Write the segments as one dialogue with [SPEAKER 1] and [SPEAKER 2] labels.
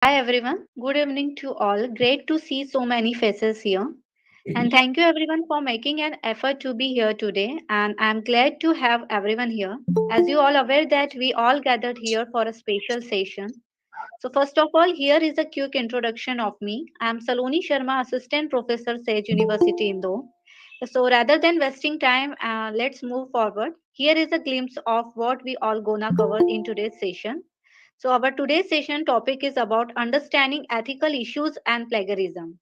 [SPEAKER 1] Hi everyone. Good evening to all. Great to see so many faces here. And thank you everyone for making an effort to be here today. And I'm glad to have everyone here. As you all aware that we all gathered here for a special session. So first of all, here is a quick introduction of me. I'm Saloni Sharma, Assistant Professor, Sage University, Indore. So rather than wasting time, let's move forward. Here is a glimpse of what we all gonna cover in today's session. So our today's session topic is about understanding ethical issues and plagiarism.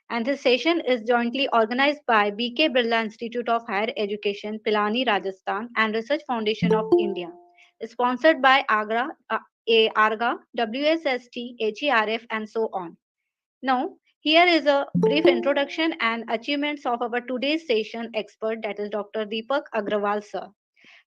[SPEAKER 1] And this session is jointly organized by BK Birla Institute of Higher Education, Pilani, Rajasthan, and Research Foundation of India. Sponsored by ARGA, WSST, HERF, and so on. Now, here is a brief introduction and achievements of our today's session expert, that is Dr. Deepak Agrawal, sir.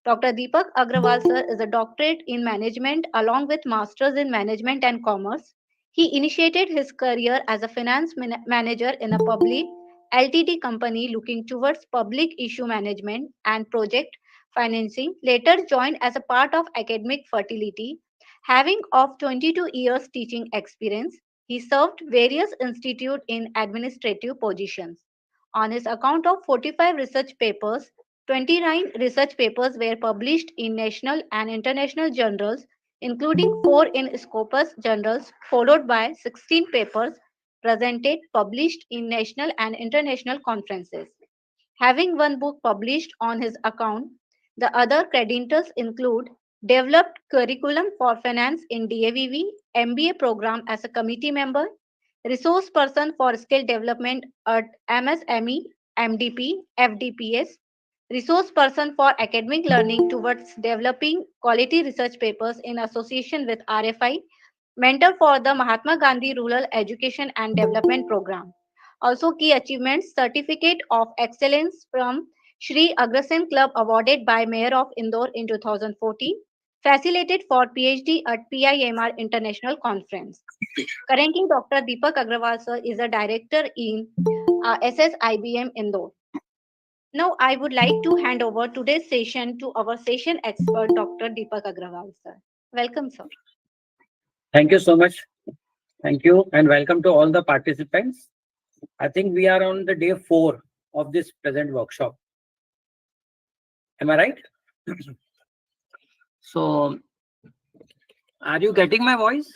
[SPEAKER 1] Dr. Deepak Agrawal sir is a doctorate in management along with masters in management and commerce. He initiated his career as a finance manager in a public Ltd company looking towards public issue management and project financing. Later joined as a part of academic fertility. Having of 22 years teaching experience, he served various institutes in administrative positions. On his account of 45 research papers, 29 research papers were published in national and international journals, including 4 in Scopus journals, followed by 16 papers presented published in national and international conferences. Having one book published on his account, the other credentials include developed curriculum for finance in DAVV, MBA program as a committee member, resource person for skill development at MSME, MDP, FDPS, resource person for academic learning towards developing quality research papers in association with RFI, mentor for the Mahatma Gandhi Rural Education and Development Program. Also key achievements, certificate of excellence from Shri Agrasen Club awarded by Mayor of Indore in 2014, facilitated for PhD at PIMR International Conference. Currently, Dr. Deepak Agrawal sir is a director in SSIBM Indore. Now, I would like to hand over today's session to our session expert, Dr. Deepak Agrawal sir. Welcome, sir.
[SPEAKER 2] Thank you so much. Thank you and welcome to all the participants. I think we are on the day 4 of this present workshop. Am I right? So, are you getting my voice?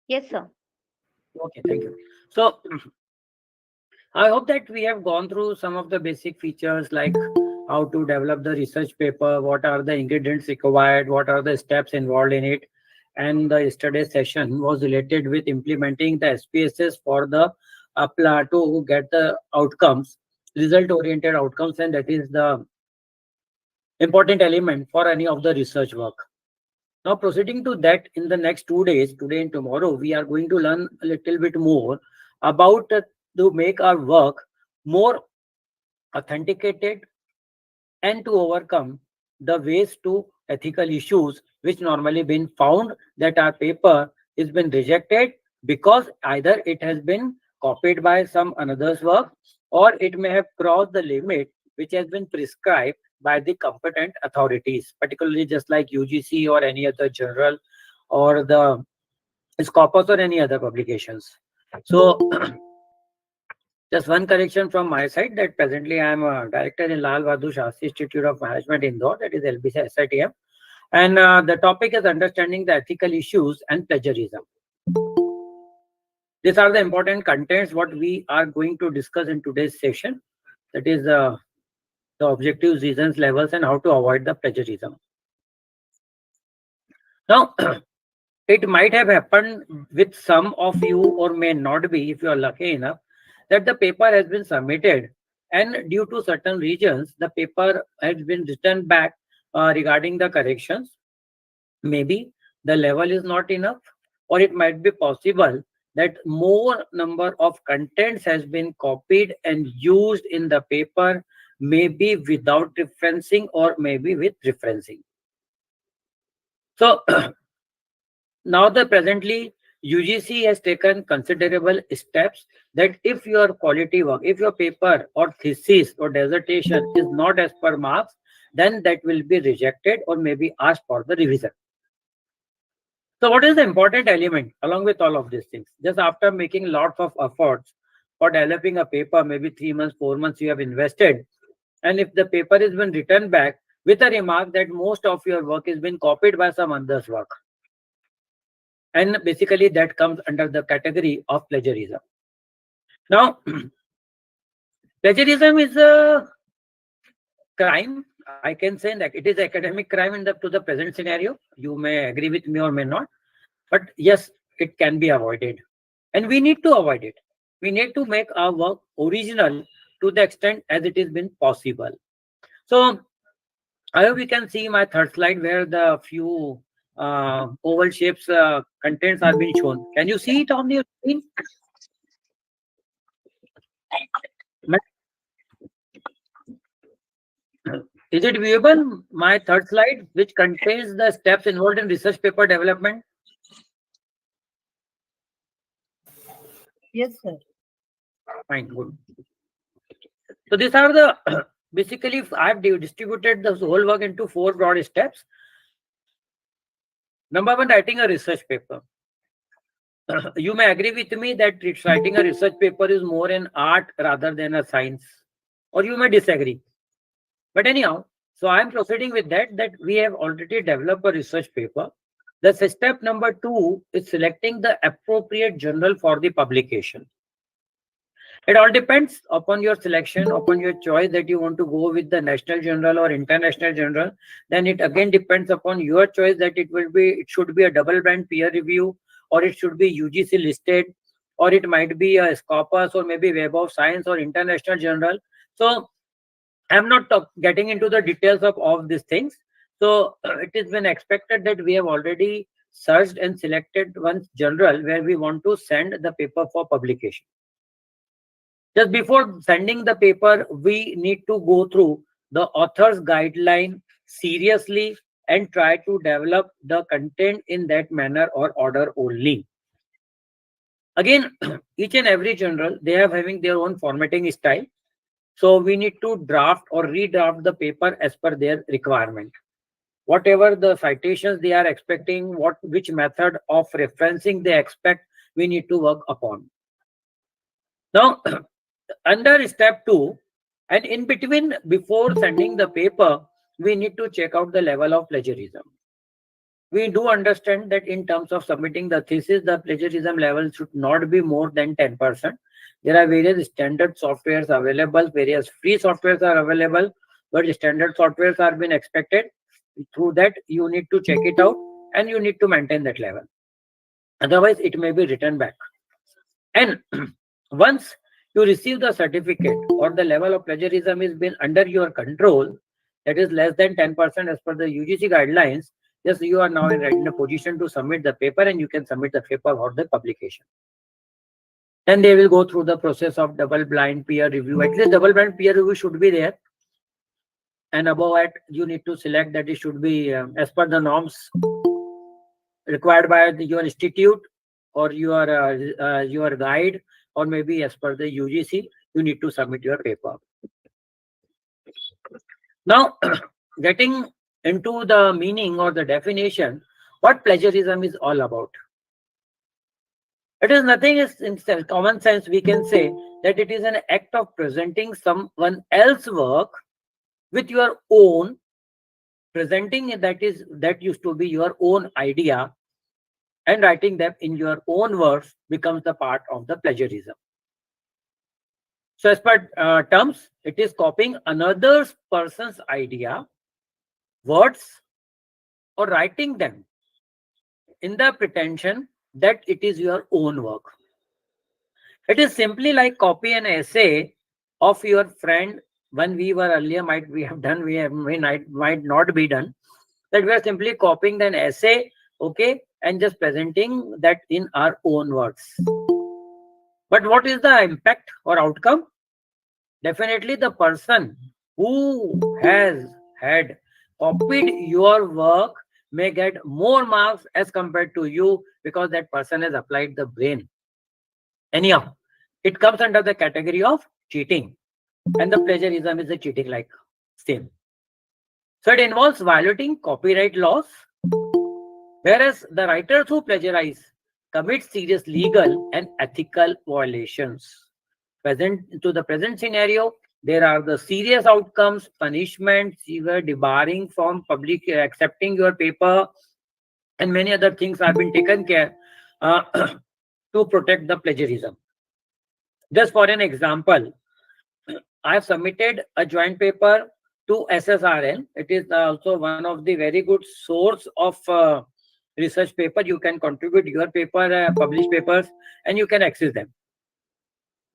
[SPEAKER 1] Yes, sir.
[SPEAKER 2] Okay, thank you. So, I hope that we have gone through some of the basic features like how to develop the research paper, what are the ingredients required, what are the steps involved in it. And the yesterday's session was related with implementing the SPSS for the to get the outcomes, result-oriented outcomes, and that is the important element for any of the research work. Now, proceeding to that, in the next 2 days, today and tomorrow, we are going to learn a little bit more about to make our work more authenticated and to overcome the ways to ethical issues which normally been found that our paper is been rejected because either it has been copied by some another's work or it may have crossed the limit which has been prescribed by the competent authorities, particularly just like UGC or any other journal or the Scopus or any other publications. So just one correction from my side that presently I am a director in Lal Bahadur Shastri Institute of Management Indore, that is LBC SITM. And the topic is understanding the ethical issues and plagiarism. These are the important contents what we are going to discuss in today's session. That is the objectives, reasons, levels, and how to avoid the plagiarism. Now, it might have happened with some of you or may not be if you are lucky enough that the paper has been submitted and due to certain regions the paper has been returned back regarding the corrections. Maybe the level is not enough, or it might be possible that more number of contents has been copied and used in the paper, maybe without referencing or maybe with referencing. So now the presently UGC has taken considerable steps that if your quality work, if your paper or thesis or dissertation is not as per marks, then that will be rejected or maybe asked for the revision. So what is the important element along with all of these things? Just after making lots of efforts for developing a paper, maybe 3 months, 4 months you have invested, and if the paper has been returned back with a remark that most of your work has been copied by some others work, and basically that comes under the category of plagiarism. Now plagiarism is a crime. I can say that it is academic crime in the to the present scenario. You may agree with me or may not, but yes, it can be avoided, and we need to avoid it. We need to make our work original to the extent as it has been possible. So I hope we can see my third slide where the few oval shapes contents are being shown. Can you see it on your screen? Is it viewable? My third slide, which contains the steps involved in research paper development.
[SPEAKER 1] Yes, sir.
[SPEAKER 2] Fine, good. So these are the basically I've distributed the whole work into 4 broad steps. Number one, writing a research paper. You may agree with me that writing a research paper is more an art rather than a science, or you may disagree. But anyhow, so I'm proceeding with that we have already developed a research paper. The step number 2 is selecting the appropriate journal for the publication. It all depends upon your selection, upon your choice that you want to go with the national journal or international journal. Then it again depends upon your choice that it should be a double-blind peer review, or it should be UGC listed, or it might be a Scopus or maybe Web of Science or international journal. So I'm not getting into the details of all these things. So it has been expected that we have already searched and selected one journal where we want to send the paper for publication. Just before sending the paper, we need to go through the author's guideline seriously and try to develop the content in that manner or order only. Again, each and every journal, they are having their own formatting style. So we need to draft or redraft the paper as per their requirement. Whatever the citations they are expecting, which method of referencing they expect, we need to work upon. Now, under step 2, and in between, before sending the paper, we need to check out the level of plagiarism. We do understand that in terms of submitting the thesis, the plagiarism level should not be more than 10%. There are various standard softwares available, various free softwares are available, but standard softwares are being expected. Through that, you need to check it out and you need to maintain that level. Otherwise, it may be written back. And once you receive the certificate or the level of plagiarism is been under your control, that is less than 10% as per the UGC guidelines, yes, you are now in a position to submit the paper and you can submit the paper for the publication. Then they will go through the process of double-blind peer review. At least double-blind peer review should be there. And above that, you need to select that it should be as per the norms required by your institute or your guide, or maybe as per the UGC, you need to submit your paper. Now, getting into the meaning or the definition, what plagiarism is all about. It is nothing, in common sense, we can say that it is an act of presenting someone else's work with your own, presenting that used to be your own idea, and writing them in your own words becomes the part of the plagiarism. So as per terms, it is copying another person's idea, words, or writing them in the pretension that it is your own work. It is simply like copy an essay of your friend. When we were earlier, might not be done. That we are simply copying an essay, okay, and just presenting that in our own words. But what is the impact or outcome? Definitely the person who has had copied your work may get more marks as compared to you, because that person has applied the brain. Anyhow, it comes under the category of cheating, and the plagiarism is a cheating like same. So it involves violating copyright laws, Whereas the writers who plagiarize commit serious legal and ethical violations. Present to the present scenario, there are the serious outcomes, punishments, even debarring from public accepting your paper, and many other things have been taken care uh, to protect the plagiarism. Just for an example, I have submitted a joint paper to SSRN. It is also one of the very good source of research paper. You can contribute your paper, publish papers, and you can access them.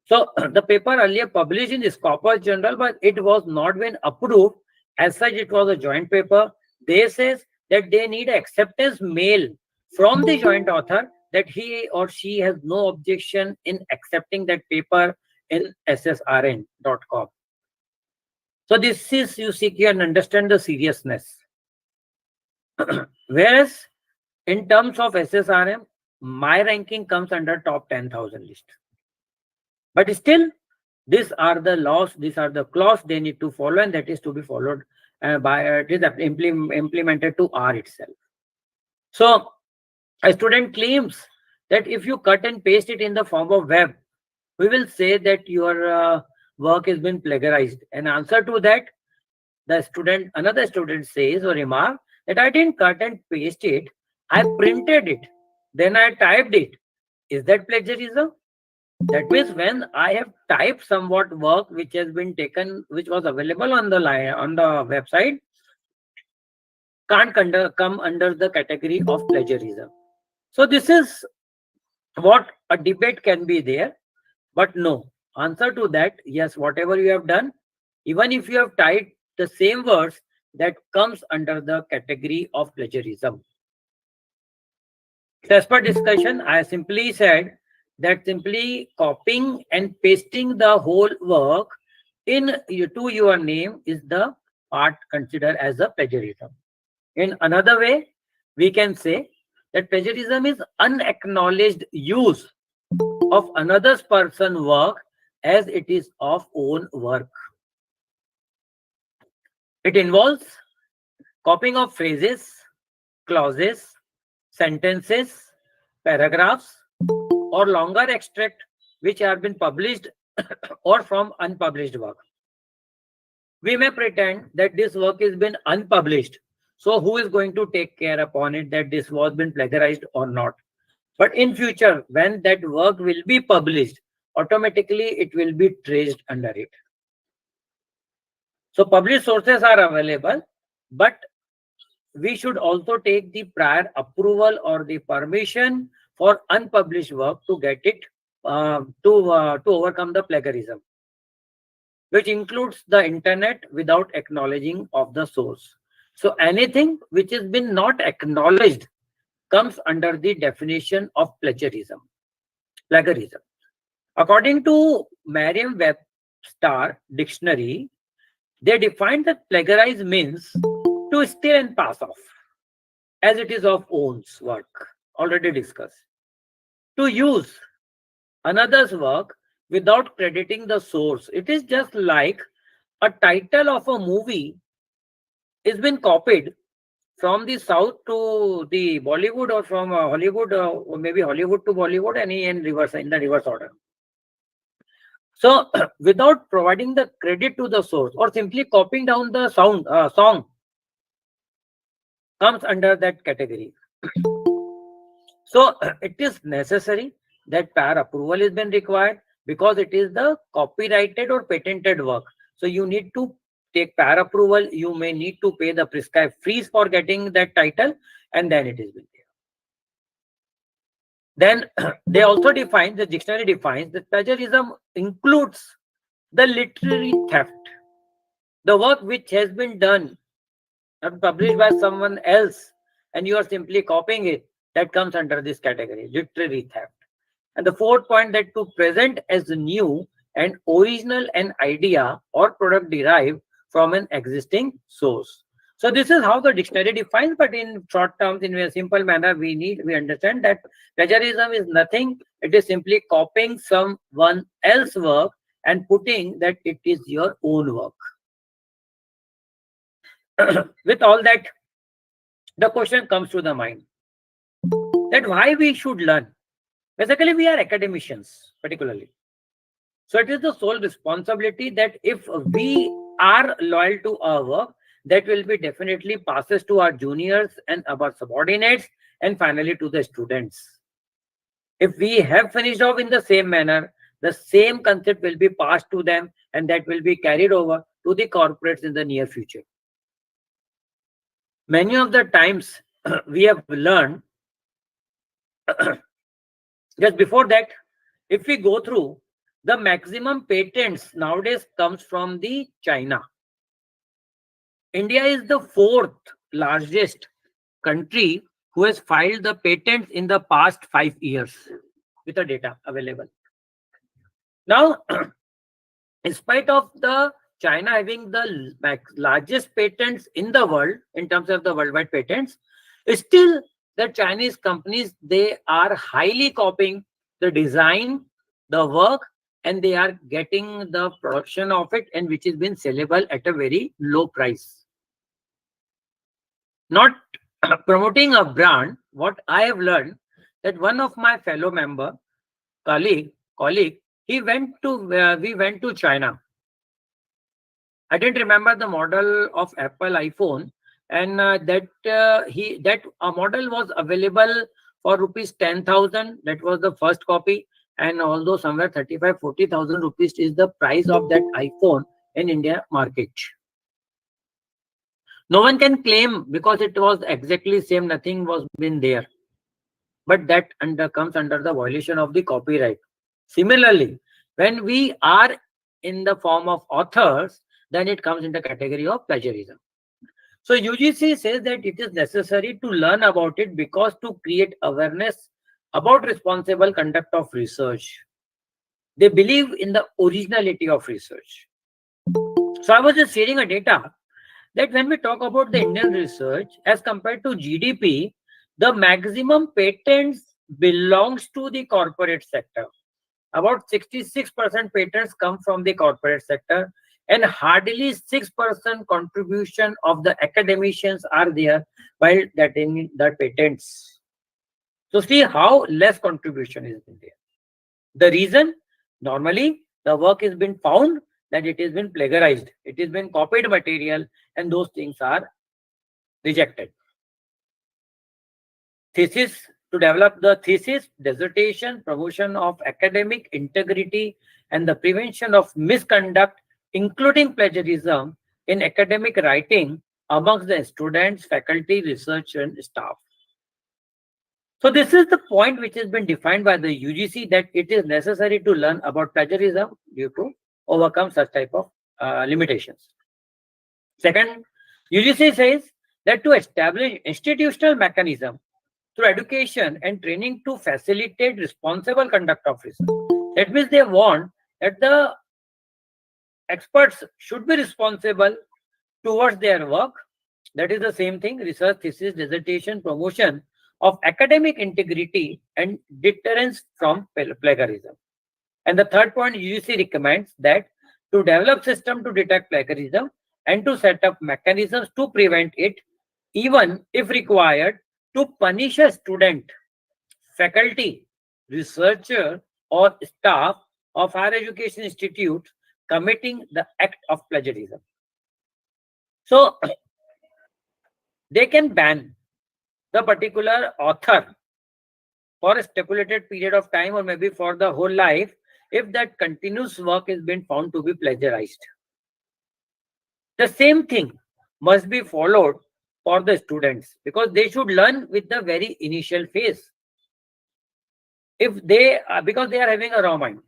[SPEAKER 2] So the paper earlier published in the Scopus Journal, but it was not been approved. As such, it was a joint paper. They says that they need acceptance mail from the joint author that he or she has no objection in accepting that paper in ssrn.com. So this is, you see, you can understand the seriousness. Whereas in terms of SSRM, my ranking comes under top 10,000 list. But still, these are the laws, these are the clause they need to follow, and that is to be followed by it is implemented to R itself. So a student claims that if you cut and paste it in the form of web, we will say that your work has been plagiarized. An answer to that, another student says or remark that I didn't cut and paste it, I printed it, then I typed it. Is that plagiarism? That means when I have typed somewhat work which has been taken, which was available on the line on the website, can't come under the category of plagiarism. So this is what a debate can be there, but no. Answer to that, yes, whatever you have done, even if you have typed the same words, that comes under the category of plagiarism. So as per discussion, I simply said that simply copying and pasting the whole work to your name is the part considered as a plagiarism. In another way, we can say that plagiarism is unacknowledged use of another person's work as it is of own work. It involves copying of phrases, clauses, sentences, paragraphs, or longer extract which have been published or from unpublished work. We may pretend that this work has been unpublished. So who is going to take care upon it that this was been plagiarized or not? But in future, when that work will be published, automatically it will be traced under it. So published sources are available, but we should also take the prior approval or the permission for unpublished work to get it to overcome the plagiarism, which includes the internet without acknowledging of the source. So anything which has been not acknowledged comes under the definition of plagiarism. Plagiarism. According to Merriam-Webster dictionary, they define that plagiarize means to steal and pass off, as it is of own's work, already discussed. To use another's work without crediting the source. It is just like a title of a movie is been copied from the South to the Bollywood, or from Hollywood, or maybe Hollywood to Bollywood, any in reverse, in the reverse order. So without providing the credit to the source or simply copying down the song comes under that category. So it is necessary that prior approval is been required because it is the copyrighted or patented work. So you need to take prior approval. You may need to pay the prescribed fees for getting that title, and then it is been there. Then they also define, the dictionary defines that plagiarism includes the literary theft, the work which has been done and published by someone else, and you are simply copying it. That comes under this category, literary theft. And the fourth point, that to present as new and original an idea or product derived from an existing source. So this is how the dictionary defines, but in short terms, in a simple manner, we understand that plagiarism is nothing. It is simply copying someone else's work and putting that it is your own work. With all that, the question comes to the mind. that why we should learn. Basically, we are academicians, particularly. So it is the sole responsibility that if we are loyal to our work, that will be definitely passes to our juniors and our subordinates, and finally to the students. If we have finished off in the same manner, the same concept will be passed to them, and that will be carried over to the corporates in the near future. Many of the times we have learned just before that, if we go through, the maximum patents nowadays comes from the China. India is the fourth largest country who has filed the patents in the past 5 years with the data available. Now, in spite of the China having the largest patents in the world in terms of the worldwide patents, still the Chinese companies, they are highly copying the design, the work, and they are getting the production of it, and which is been sellable at a very low price. Not promoting a brand, what I have learned that one of my fellow member, colleague, he went to we went to China. I didn't remember the model of Apple iPhone, and that model was available for rupees 10,000. That was the first copy, and although somewhere 35-40,000 rupees is the price of that iPhone in India market. No one can claim because it was exactly same, nothing was been there. But that comes under the violation of the copyright. Similarly, when we are in the form of authors, then it comes in the category of plagiarism. So UGC says that it is necessary to learn about it because to create awareness about responsible conduct of research. They believe in the originality of research. So I was just sharing a data that when we talk about the Indian research as compared to GDP, the maximum patents belongs to the corporate sector. About 66% patents come from the corporate sector, and hardly 6% contribution of the academicians are there while getting the patents. So see how less contribution is there. The reason, normally the work has been found that it has been plagiarized, it has been copied material, and those things are rejected. Thesis, to develop the thesis, dissertation, promotion of academic integrity, and the prevention of misconduct, including plagiarism in academic writing amongst the students, faculty, research, and staff. So this is the point which has been defined by the UGC, that it is necessary to learn about plagiarism due to overcome such type of limitations. Second, UGC says that to establish institutional mechanism through education and training to facilitate responsible conduct of research. That means they want that the experts should be responsible towards their work. That is the same thing, research, thesis, dissertation, promotion of academic integrity and deterrence from plagiarism. And the third point, UGC recommends that to develop system to detect plagiarism and to set up mechanisms to prevent it, even if required, to punish a student, faculty, researcher, or staff of higher education institute committing the act of plagiarism. So they can ban the particular author for a stipulated period of time or maybe for the whole life if that continuous work has been found to be plagiarized. The same thing must be followed for the students because they should learn with the very initial phase. If they because they are having a raw mind,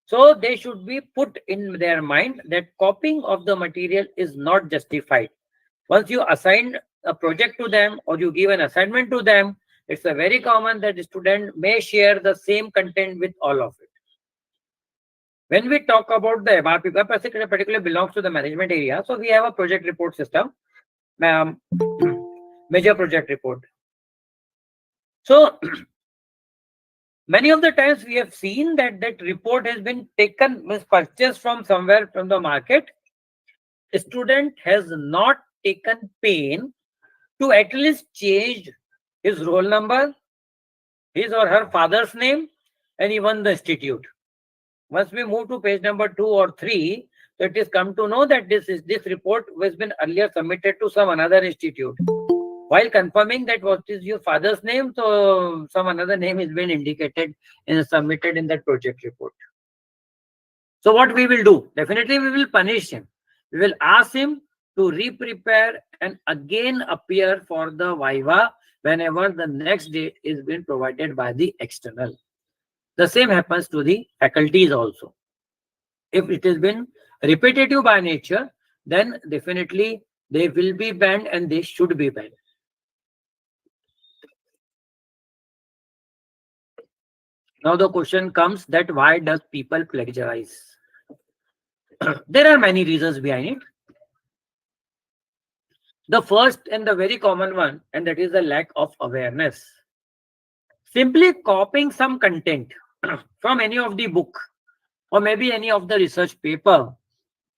[SPEAKER 2] so they should be put in their mind that copying of the material is not justified. Once you assign a project to them or you give an assignment to them, it's a very common that the student may share the same content with all of it. When we talk about the MRP, particularly belongs to the management area, so we have a project report system, major project report. So many of the times we have seen that that report has been taken, was purchased from somewhere from the market. A student has not taken pain to at least change his roll number, his or her father's name, and even the institute. Once we move to page number 2 or 3, so it is come to know that this report has been earlier submitted to some another institute. While confirming that what is your father's name, so some another name has been indicated and submitted in that project report. So what we will do? Definitely we will punish him. We will ask him to re-prepare and again appear for the Viva whenever the next date is being provided by the external. The same happens to the faculties also. If it has been repetitive by nature, then definitely they will be banned and they should be banned. Now the question comes that why does people plagiarize? There are many reasons behind it. The first and the very common one, and that is the lack of awareness. Simply copying some content from any of the book or maybe any of the research paper,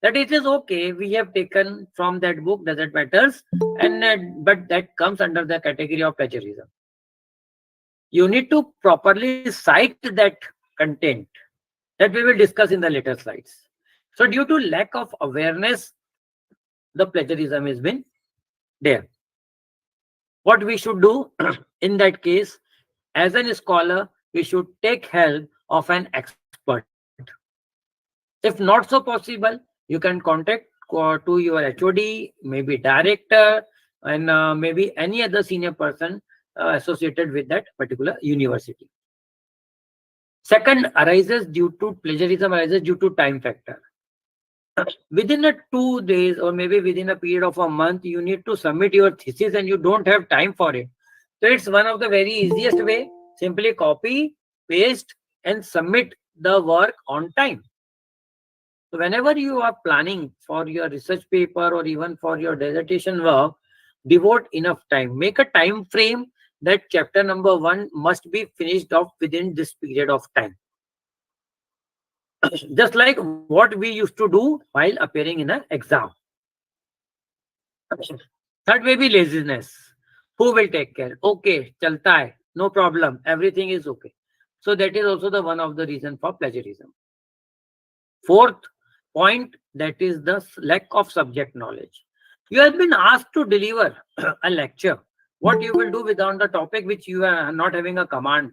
[SPEAKER 2] that it is okay, we have taken from that book, doesn't matters, and but that comes under the category of plagiarism. You need to properly cite that content that we will discuss in the later slides. So due to lack of awareness, the plagiarism has been there. What we should do in that case, as an scholar, we should take help of an expert. If not so possible, you can contact to your HOD, maybe director, and maybe any other senior person associated with that particular university. Second, arises due to plagiarism arises due to time factor. Within a 2 days or maybe within a period of a month, you need to submit your thesis and you don't have time for it. So it's one of the very easiest way. Simply copy, paste, and submit the work on time. So whenever you are planning for your research paper or even for your dissertation work, devote enough time. Make a time frame that chapter number 1 must be finished off within this period of time. Just like what we used to do while appearing in an exam. Third may be laziness. Who will take care? Okay, chalta hai, no problem, everything is okay. So that is also the one of the reason for plagiarism. Fourth point, that is the lack of subject knowledge. You have been asked to deliver a lecture. What you will do without the topic which you are not having a command?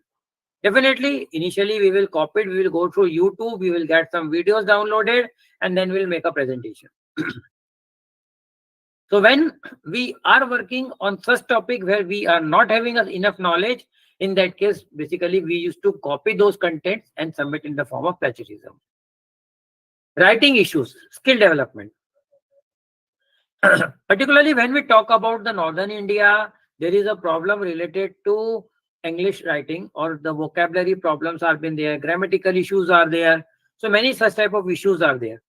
[SPEAKER 2] Definitely, initially we will copy it, we will go through YouTube, we will get some videos downloaded, and then we'll make a presentation. So when we are working on such topic where we are not having enough knowledge, in that case, basically we used to copy those contents and submit in the form of plagiarism. Writing issues, skill development. Particularly when we talk about the northern India, there is a problem related to English writing, or the vocabulary problems have been there, grammatical issues are there. So many such type of issues are there.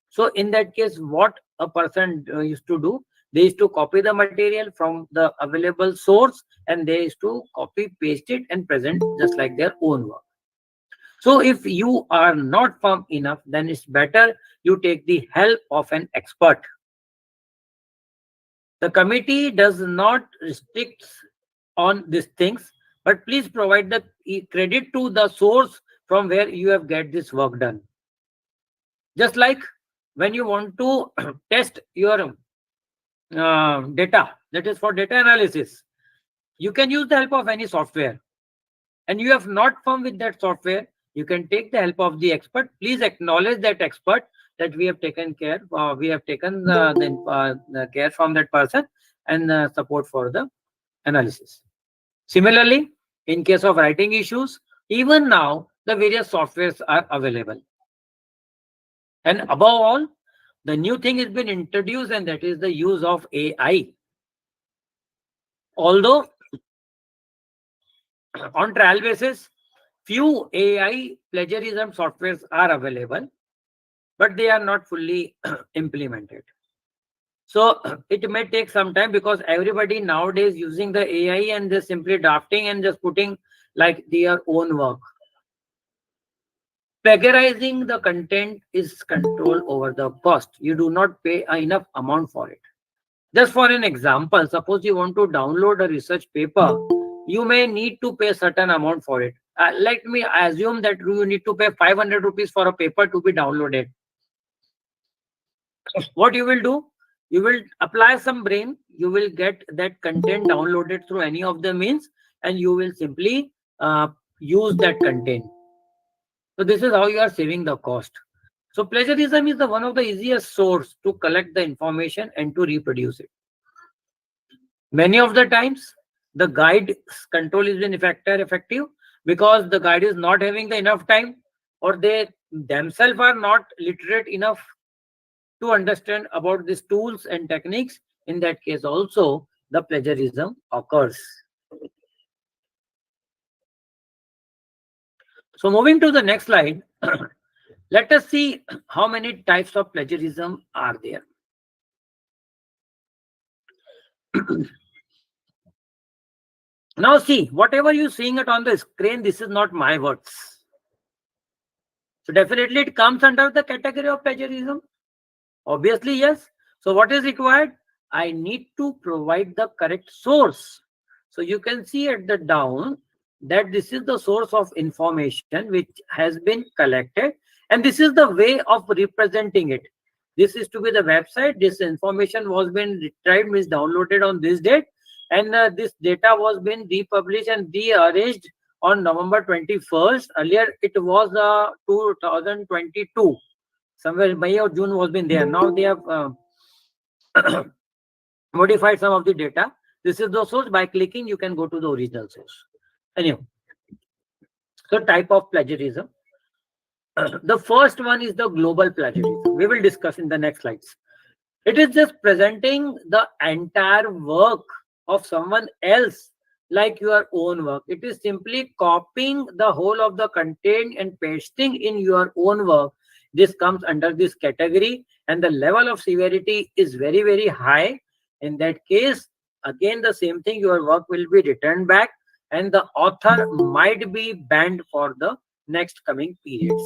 [SPEAKER 2] So in that case, what a person used to do, they used to copy the material from the available source and they used to copy, paste it and present just like their own work. So if you are not firm enough, then it's better you take the help of an expert. The committee does not restrict on these things, but please provide the credit to the source from where you have get this work done. Just like when you want to test your data, that is for data analysis, you can use the help of any software, and you have not firm with that software, you can take the help of the expert. Please acknowledge that expert that we have taken care, we have taken the care from that person and support for the analysis. Similarly, in case of writing issues, even now the various softwares are available. And above all, the new thing has been introduced, and that is the use of AI. Although on trial basis, few AI plagiarism softwares are available, but they are not fully implemented. So it may take some time because everybody nowadays using the AI and just simply drafting and just putting like their own work. Plagiarizing the content is control over the cost. You do not pay enough amount for it. Just for an example, suppose you want to download a research paper you may need to pay certain amount for it. Let me assume that you need to pay 500 rupees for a paper to be downloaded. What you will do, you will apply some brain, you will get that content downloaded through any of the means, and you will simply use that content. So this is how you are saving the cost. So plagiarism is the one of the easiest source to collect the information and to reproduce it. Many of the times, the guide control is been effective because the guide is not having the enough time, or they themselves are not literate enough to understand about these tools and techniques. In that case, also the plagiarism occurs. So moving to the next slide, let us see how many types of plagiarism are there. Now see, whatever you seeing it on the screen, this is not my words. So definitely it comes under the category of plagiarism. Obviously, yes. So what is required? I need to provide the correct source. So you can see at the down that this is the source of information which has been collected, and this is the way of representing it. This is to be the website. This information was been retrieved, means downloaded on this date, and this data was been republished and rearranged on November 21st. Earlier it was 2022. Somewhere May or June was been there. Now they have modified some of the data. This is the source. By clicking, you can go to the original source. Anyway, so type of plagiarism. The first one is the global plagiarism. We will discuss in the next slides. It is just presenting the entire work of someone else like your own work. It is simply copying the whole of the content and pasting in your own work. This comes under this category, and the level of severity is very, very high. In that case, again, the same thing, your work will be returned back, and the author might be banned for the next coming periods.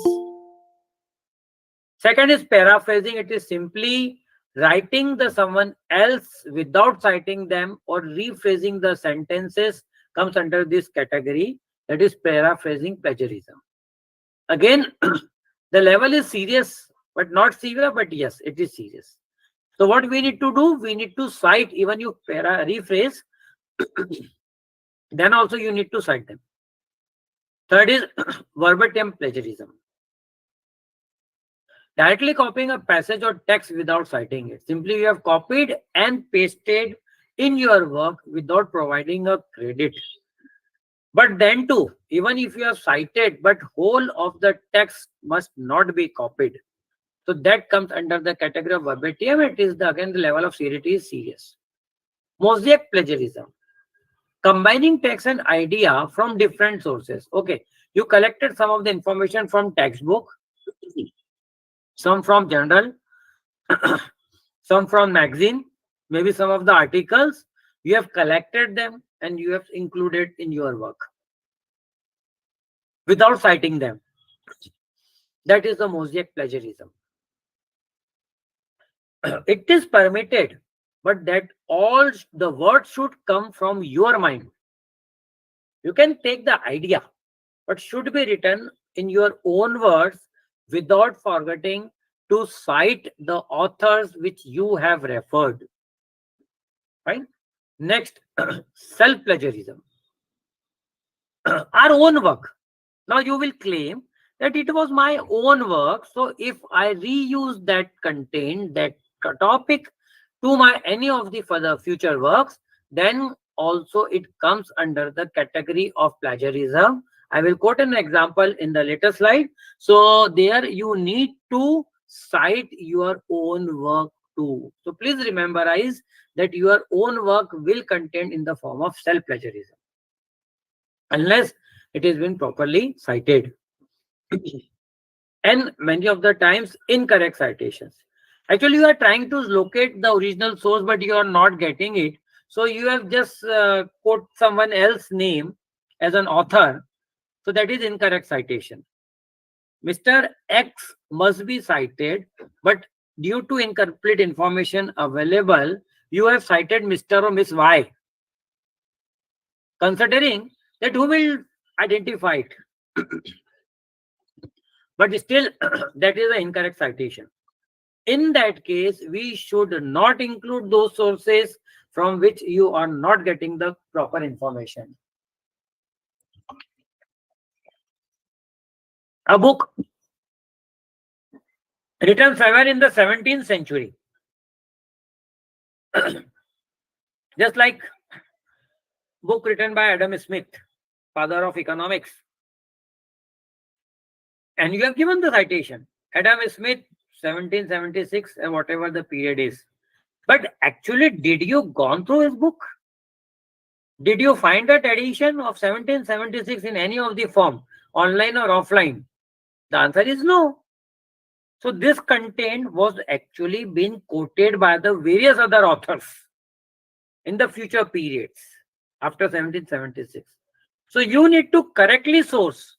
[SPEAKER 2] Second is paraphrasing. It is simply writing the someone else without citing them or rephrasing the sentences, comes under this category. That is paraphrasing plagiarism. Again, the level is serious, but not severe, but yes, it is serious. So what we need to do, we need to cite, even you rephrase, then also you need to cite them. Third is verbatim plagiarism. Directly copying a passage or text without citing it. Simply you have copied and pasted in your work without providing a credit. But then too, even if you have cited, but whole of the text must not be copied. So that comes under the category of verbatim. It is again the level of severity is serious. Mosaic plagiarism. Combining text and idea from different sources. Okay, you collected some of the information from textbook, some from journal, some from magazine, maybe some of the articles. You have collected them and you have included in your work without citing them. That is the mosaic plagiarism. It is permitted, but that all the words should come from your mind. You can take the idea, but should be written in your own words without forgetting to cite the authors which you have referred. Right? Next, self-plagiarism. Our own work. Now you will claim that it was my own work. So if I reuse that content, that topic to my any of the further future works, then also it comes under the category of plagiarism. I will quote an example in the later slide. So there you need to cite your own work too. So please rememberize that your own work will contain in the form of self-plagiarism unless it has been properly cited. And many of the times incorrect citations. Actually, you are trying to locate the original source, but you are not getting it. So you have just quote someone else's name as an author. So that is incorrect citation. Mr. X must be cited, but due to incomplete information available, you have cited Mr. or Miss Y. considering that who will identify it. But still, that is an incorrect citation. In that case, we should not include those sources from which you are not getting the proper information. A book written somewhere in the 17th century, just like book written by Adam Smith, father of economics, and you have given the citation, Adam Smith, 1776, and whatever the period is. But actually, did you gone through his book? Did you find that edition of 1776 in any of the form, online or offline? The answer is no. So this content was actually being quoted by the various other authors in the future periods after 1776. So you need to correctly source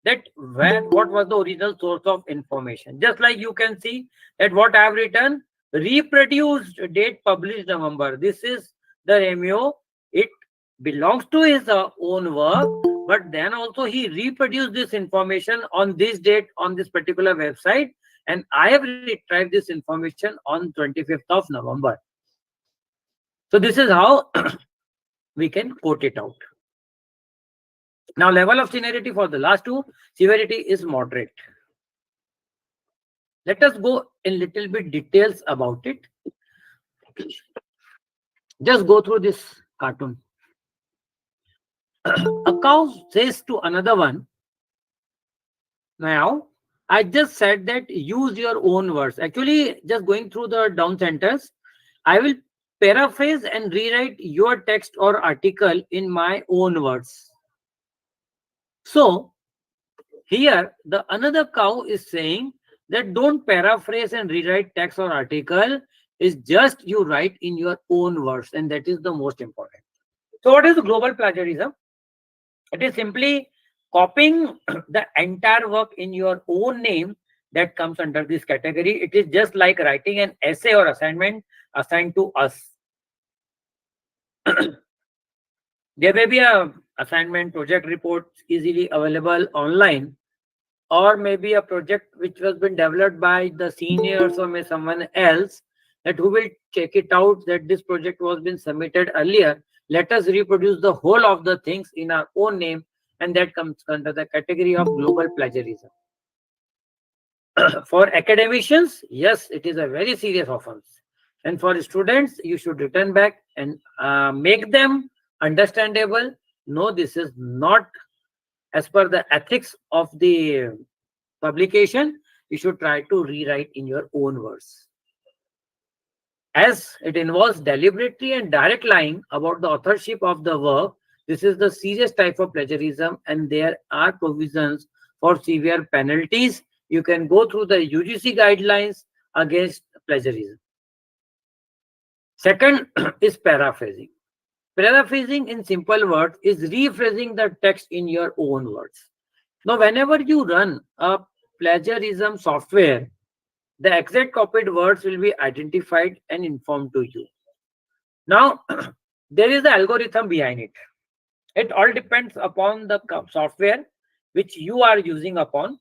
[SPEAKER 2] that what was the original source of information. Just like you can see that what I have written, reproduced, date published November. This is the Remio. It belongs to his own work, but then also he reproduced this information on this date on this particular website, and I have retrieved this information on 25th of November. So this is how we can quote it out. Now, level of severity for the last two, severity is moderate. Let us go in little bit details about it. Just go through this cartoon. A cow says to another one, now, I just said that use your own words. Actually, just going through the down sentence, I will paraphrase and rewrite your text or article in my own words. So, here, the another cow is saying that don't paraphrase and rewrite text or article. Is just you write in your own words, and that is the most important. So, what is global plagiarism? It is simply copying the entire work in your own name that comes under this category. It is just like writing an essay or assignment assigned to us. There may be a assignment project report easily available online, or maybe a project which has been developed by the seniors or may someone else that who will check it out that this project was been submitted earlier. Let us reproduce the whole of the things in our own name, and that comes under the category of global plagiarism. For academicians, yes, it is a very serious offense, and for students, you should return back and make them understandable. No, this is not as per the ethics of the publication. You should try to rewrite in your own words. As it involves deliberately and direct lying about the authorship of the work, this is the serious type of plagiarism, and there are provisions for severe penalties. You can go through the UGC guidelines against plagiarism. Second is paraphrasing. Paraphrasing in simple words is rephrasing the text in your own words. Now, whenever you run a plagiarism software, the exact copied words will be identified and informed to you. Now, there is an algorithm behind it. It all depends upon the software which you are using upon.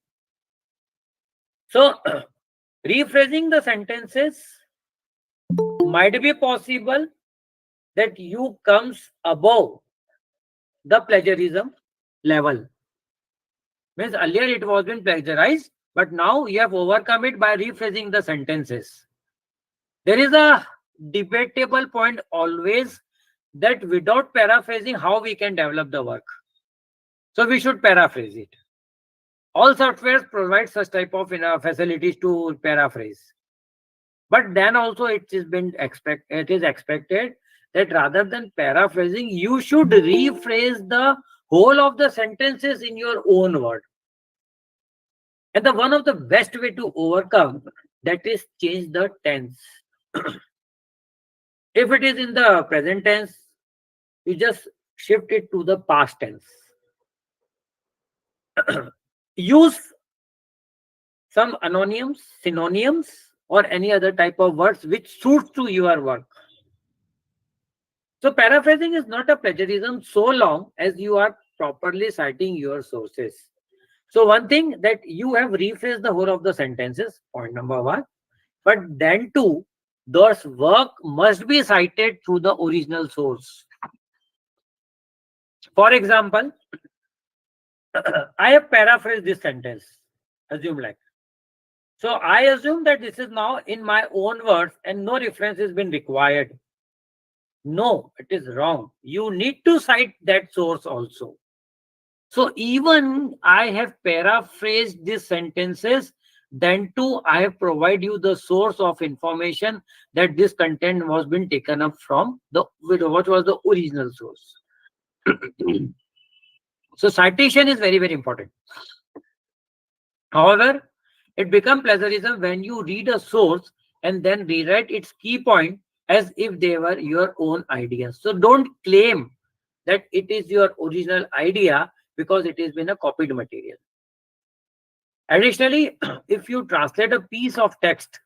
[SPEAKER 2] So, rephrasing the sentences might be possible that you comes above the plagiarism level. Means earlier it was been plagiarized, but now you have overcome it by rephrasing the sentences. There is a debatable point always that without paraphrasing, how we can develop the work. So we should paraphrase it. All softwares provide such type of facilities to paraphrase. But then also it is expected that rather than paraphrasing, you should rephrase the whole of the sentences in your own word. And the one of the best way to overcome that is change the tense. If it is in the present tense, you just shift it to the past tense. Use some synonyms, or any other type of words which suits to your work. So paraphrasing is not a plagiarism so long as you are properly citing your sources. So one thing that you have rephrased the whole of the sentences, point number one, but then too, those work must be cited through the original source. For example, I have paraphrased this sentence. Assume like. So I assume that this is now in my own words and no reference has been required. No, it is wrong. You need to cite that source also. So even I have paraphrased these sentences, then too I have provided you the source of information that this content was been taken up from the what was the original source. So citation is very, very important. However, it becomes plagiarism when you read a source and then rewrite its key point as if they were your own ideas. So don't claim that it is your original idea because it has been a copied material. Additionally, if you translate a piece of text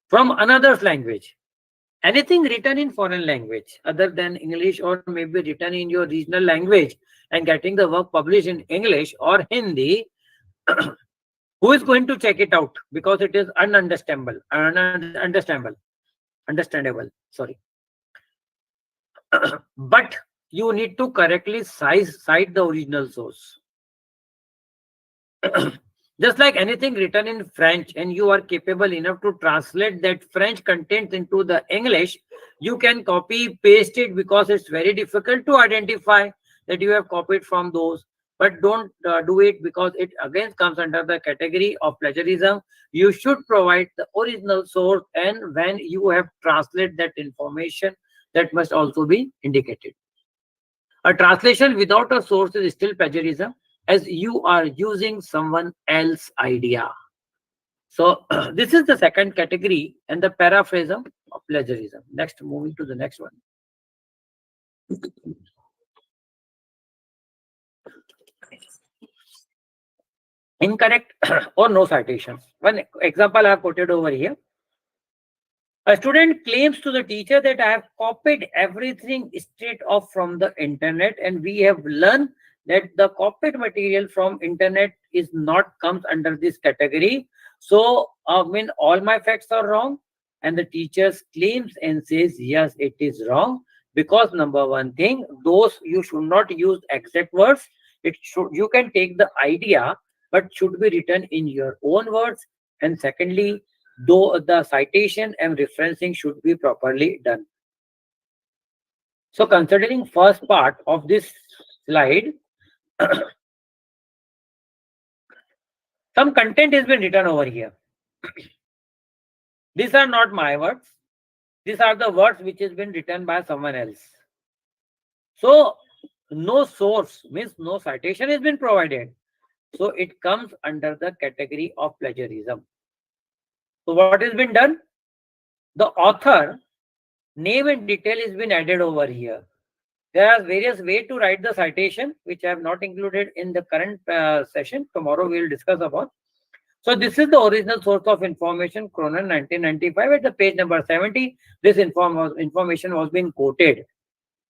[SPEAKER 2] from another's language, anything written in foreign language other than English or maybe written in your regional language and getting the work published in English or Hindi, who is going to check it out because it is understandable. Sorry. But you need to correctly cite the original source. Just like anything written in French and you are capable enough to translate that French content into the English, you can copy paste it because it's very difficult to identify that you have copied from those. But don't do it because it again comes under the category of plagiarism. You should provide the original source, and when you have translated that information, that must also be indicated. A translation without a source is still plagiarism as you are using someone else's idea. So this is the second category and the paraphrasm of plagiarism. Next, moving to the next one. Incorrect or no citations. One example I have quoted over here. A student claims to the teacher that I have copied everything straight off from the internet, and we have learned that the copied material from internet is not comes under this category. So when all my facts are wrong, and the teacher claims and says yes, it is wrong because number one thing, those you should not use exact words. It should you can take the idea, but should be written in your own words. And secondly, though the citation and referencing should be properly done. So considering first part of this slide, some content has been written over here. These are not my words. These are the words which has been written by someone else. So no source means no citation has been provided. So it comes under the category of plagiarism. So what has been done? The author name and detail has been added over here. There are various ways to write the citation, which I have not included in the current session. Tomorrow we will discuss about. So this is the original source of information, Cronin 1995 at the page number 70. This information was being quoted.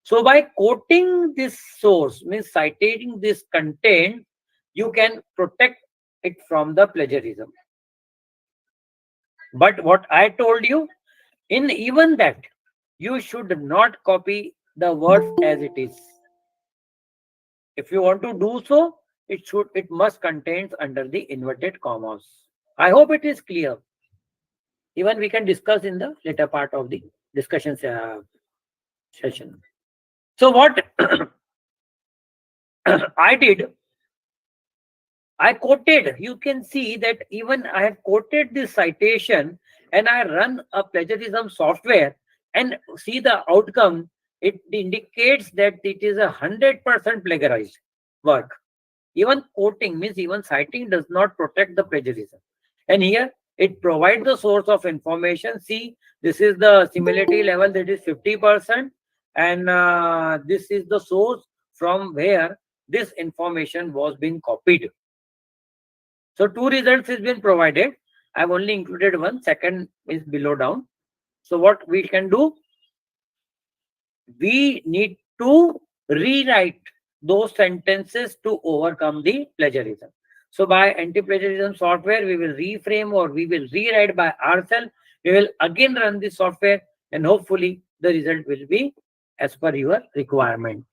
[SPEAKER 2] So by quoting this source, means citing this content, you can protect it from the plagiarism. But what I told you, in even that, you should not copy the words as it is. If you want to do so, it must contains under the inverted commas. I hope it is clear. Even we can discuss in the later part of the discussion session. So what I did, I quoted. You can see that even I have quoted this citation and I run a plagiarism software and see the outcome. It indicates that it is 100% plagiarized work. Even quoting means even citing does not protect the plagiarism. And here it provides the source of information. See, this is the similarity level that is 50%. And this is the source from where this information was being copied. So two results has been provided. I've only included one. Second is below down. So what we can do? we need to rewrite those sentences to overcome the plagiarism. So by anti-plagiarism software, we will reframe or we will rewrite by ourselves. We will again run the software and hopefully the result will be as per your requirement.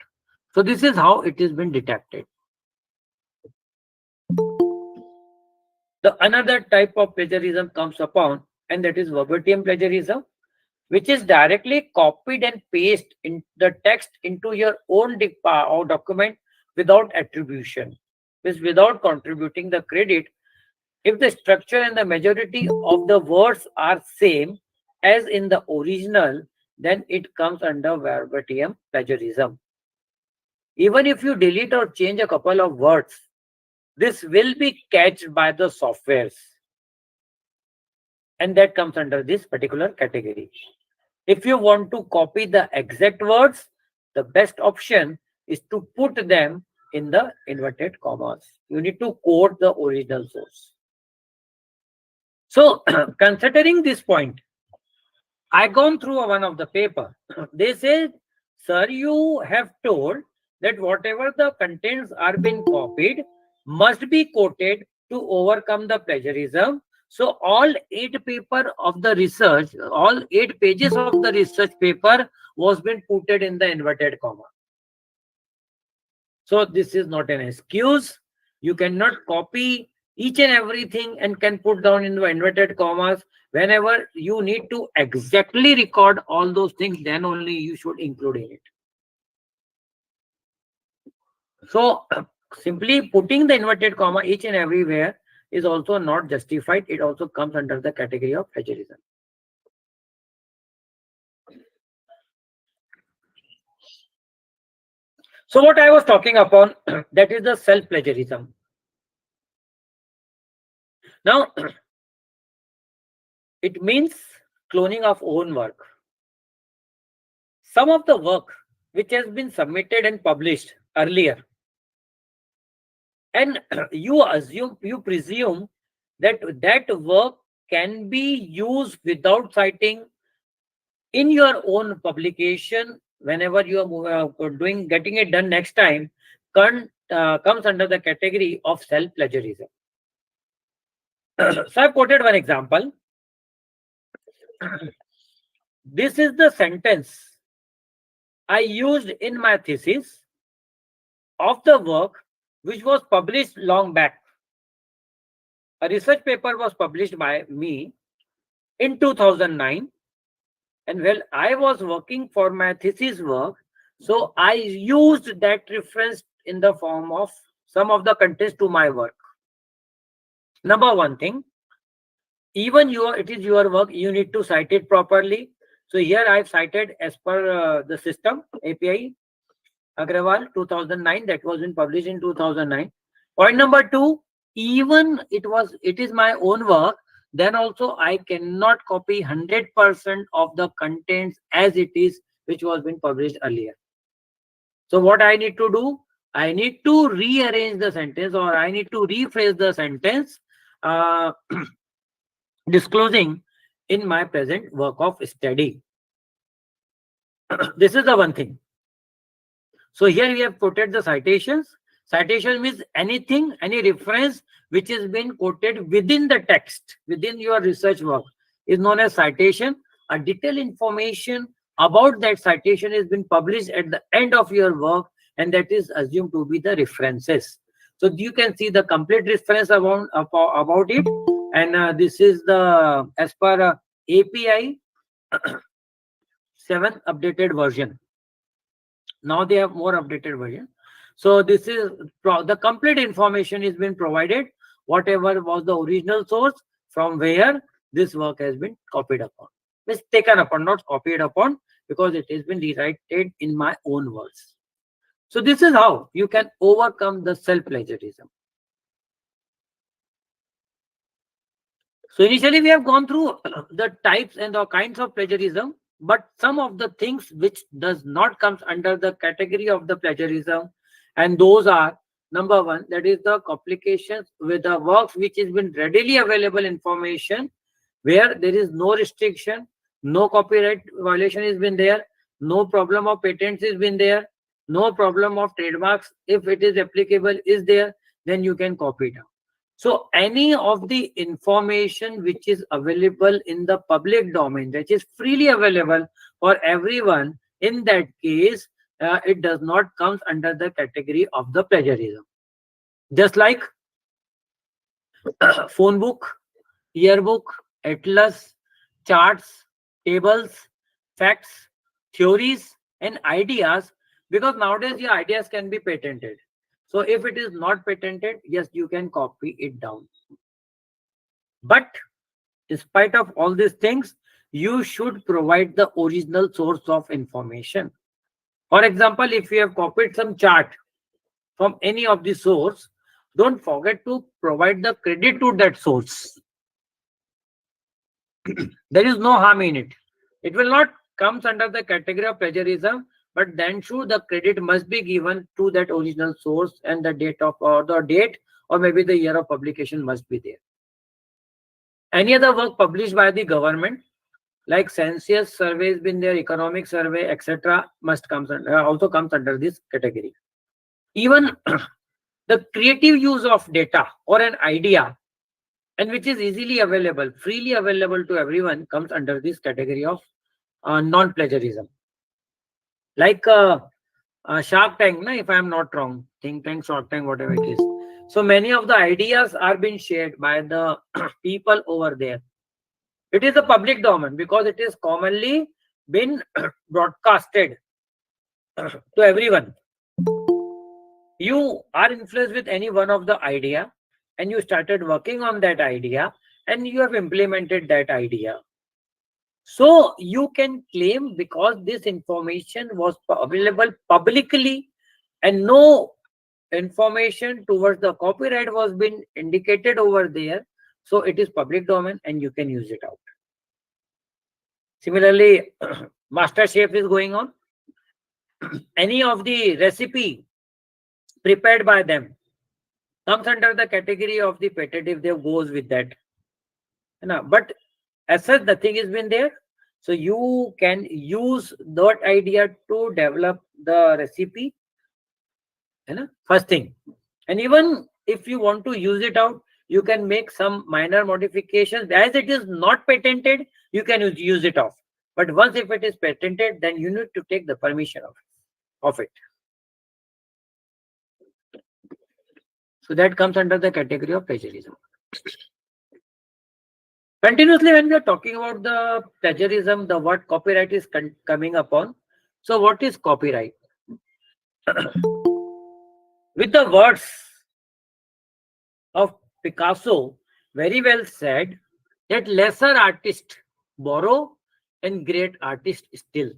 [SPEAKER 2] So this is how it has been detected. The another type of plagiarism comes upon, and that is verbatim plagiarism, which is directly copied and paste in the text into your own or document without attribution, is without contributing the credit. If the structure and the majority of the words are same as in the original, then it comes under verbatim plagiarism. Even if you delete or change a couple of words, this will be catched by the softwares, and that comes under this particular category. If you want to copy the exact words, the best option is to put them in the inverted commas. You need to quote the original source. So, considering this point, I gone through one of the paper. They said, sir, you have told that whatever the contents are being copied must be quoted to overcome the plagiarism. So all 8 paper of the research, all 8 pages of the research paper was been put in the inverted comma. So this is not an excuse. You cannot copy each and everything and can put down in the inverted commas. Whenever you need to exactly record all those things, then only you should include in it. So simply putting the inverted comma each and everywhere is also not justified. It also comes under the category of plagiarism. So what I was talking upon, that is the self-plagiarism. Now, it means cloning of own work. Some of the work which has been submitted and published earlier, and you presume that that work can be used without citing in your own publication whenever you are doing getting it done next time, comes under the category of self plagiarism. So I quoted one example. This is the sentence I used in my thesis of the work which was published long back. A research paper was published by me in 2009, and while I was working for my thesis work, so I used that reference in the form of some of the contents to my work. Number one thing, even it is your work, you need to cite it properly. So here I've cited as per the system API Agrawal 2009, that was been published in 2009. Point number two, even it is my own work, then also I cannot copy 100% of the contents as it is which was been published earlier. So what I need to do, I need to rearrange the sentence or I need to rephrase the sentence, uh, disclosing in my present work of study. This is the one thing. So here we have quoted the citations. Citation means anything, any reference which has been quoted within the text, within your research work is known as citation. A detailed information about that citation has been published at the end of your work, and that is assumed to be the references. So you can see the complete reference about it. And this is the, as per API 7 updated version. Now they have more updated version. So this is the complete information is been provided, whatever was the original source from where this work has been copied upon. It's taken upon, not copied upon, because it has been rewritten in my own words. So this is how you can overcome the self-plagiarism. So initially we have gone through the types and the kinds of plagiarism, but some of the things which does not comes under the category of the plagiarism, and those are, number one, that is the complications with the works which has been readily available information, where there is no restriction, no copyright violation has been there. No problem of patents is been there. No problem of trademarks, if it is applicable, is there, then you can copy it out. So any of the information which is available in the public domain, that is freely available for everyone, in that case, it does not come under the category of the plagiarism. Just like phone book, yearbook, atlas, charts, tables, facts, theories, and ideas, because nowadays your ideas can be patented. So if it is not patented, yes, you can copy it down. But in spite of all these things, you should provide the original source of information. For example, if you have copied some chart from any of the source, don't forget to provide the credit to that source. There is no harm in it. It will not comes under the category of plagiarism, but then sure the credit must be given to that original source, and the date of, or the date, or maybe the year of publication must be there. Any other work published by the government, like census surveys, been there, economic survey, etc., must comes under, also comes under this category. Even the creative use of data or an idea, and which is easily available, freely available to everyone, comes under this category of non-plagiarism. Like Shark Tank, na, if I am not wrong, Think Tank, Shark Tank, whatever it is. So many of the ideas are being shared by the people over there. It is a public domain because it is commonly been broadcasted to everyone. You are influenced with any one of the idea, and you started working on that idea, and you have implemented that idea. So you can claim, because this information was available publicly and no information towards the copyright was been indicated over there, so it is public domain and you can use it out. Similarly, master chef is going on. Any of the recipe prepared by them comes under the category of the patent if they goes with that. But as such, nothing has been there. So you can use that idea to develop the recipe. First thing. And even if you want to use it out, you can make some minor modifications. As it is not patented, you can use it off. But once if it is patented, then you need to take the permission of it. So that comes under the category of plagiarism. Continuously, when we are talking about the plagiarism, the word copyright is coming upon. So what is copyright? With the words of Picasso, very well said, that lesser artists borrow and great artists steal.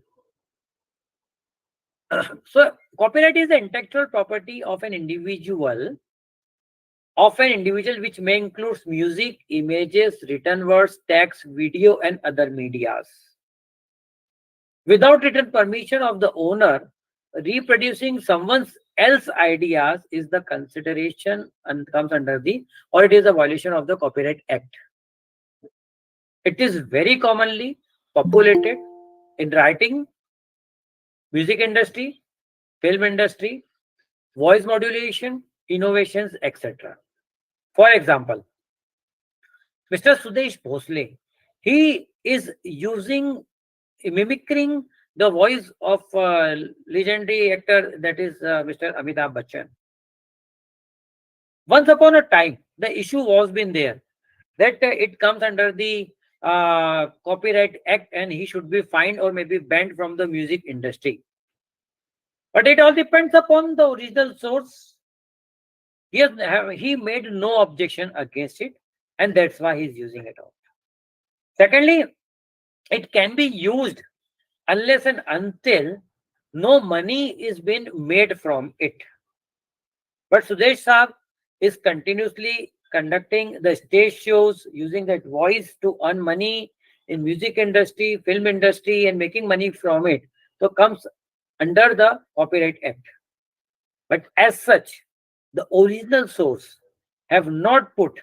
[SPEAKER 2] So copyright is the intellectual property of an individual, which may include music, images, written words, text, video, and other medias. Without written permission of the owner, reproducing someone else's ideas is the consideration and comes under the, or it is a violation of the Copyright Act. It is very commonly populated in writing, music industry, film industry, voice modulation, innovations, etc. For example, Mr. Sudesh Bhosle, he is mimicking the voice of legendary actor, that is Mr. Amitabh Bachchan. Once upon a time, the issue was been there that it comes under the Copyright Act and he should be fined or maybe banned from the music industry. But it all depends upon the original source. He made no objection against it, and that's why he's using it out. Secondly, it can be used unless and until no money is being made from it. But Sudesh Saab is continuously conducting the stage shows using that voice to earn money in music industry, film industry, and making money from it. So comes under the Copyright Act. But as such, the original source have not put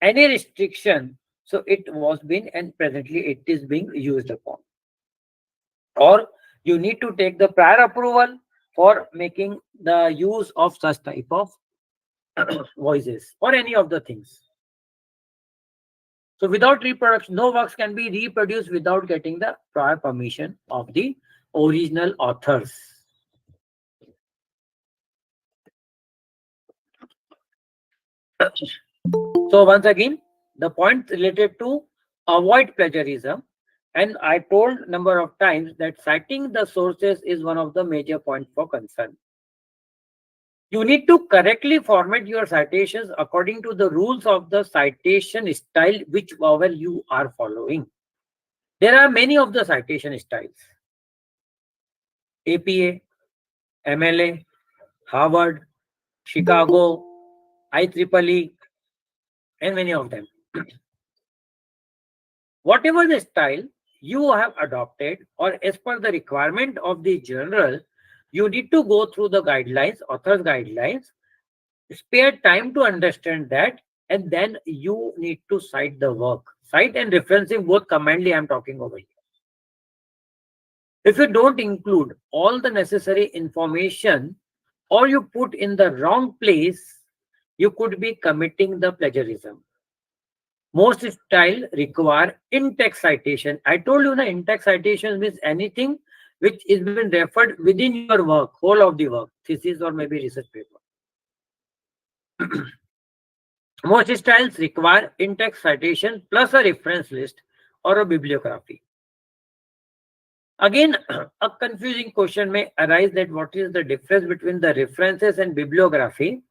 [SPEAKER 2] any restriction, so it was being, and presently it is being used upon. Or You need to take the prior approval for making the use of such type of voices or any of the things. So without reproduction, no works can be reproduced without getting the prior permission of the original authors. So once again, the point related to avoid plagiarism, and I told number of times that citing the sources is one of the major points for concern. You need to correctly format your citations according to the rules of the citation style whichever you are following. There are many of the citation styles: APA, MLA, Harvard, Chicago, IEEE, and many of them. Whatever the style you have adopted or as per the requirement of the journal, you need to go through the guidelines, author's guidelines, spare time to understand that, and then you need to cite the work. Cite and referencing both commandly I am talking over here. If you don't include all the necessary information or you put in the wrong place, you could be committing the plagiarism. Most style require in-text citation. I told you, in-text citation means anything which is been referred within your work, whole of the work, thesis or maybe research paper. Most styles require in-text citation plus a reference list or a bibliography. Again, a confusing question may arise that what is the difference between the references and bibliography?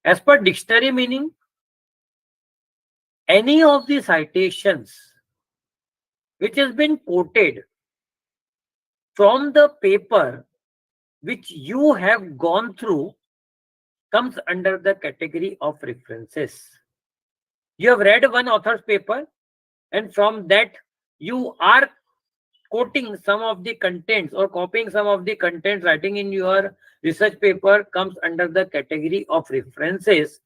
[SPEAKER 2] As per dictionary meaning, any of the citations which has been quoted from the paper which you have gone through comes under the category of references. You have read one author's paper, and from that you are quoting some of the contents or copying some of the contents writing in your research paper comes under the category of references.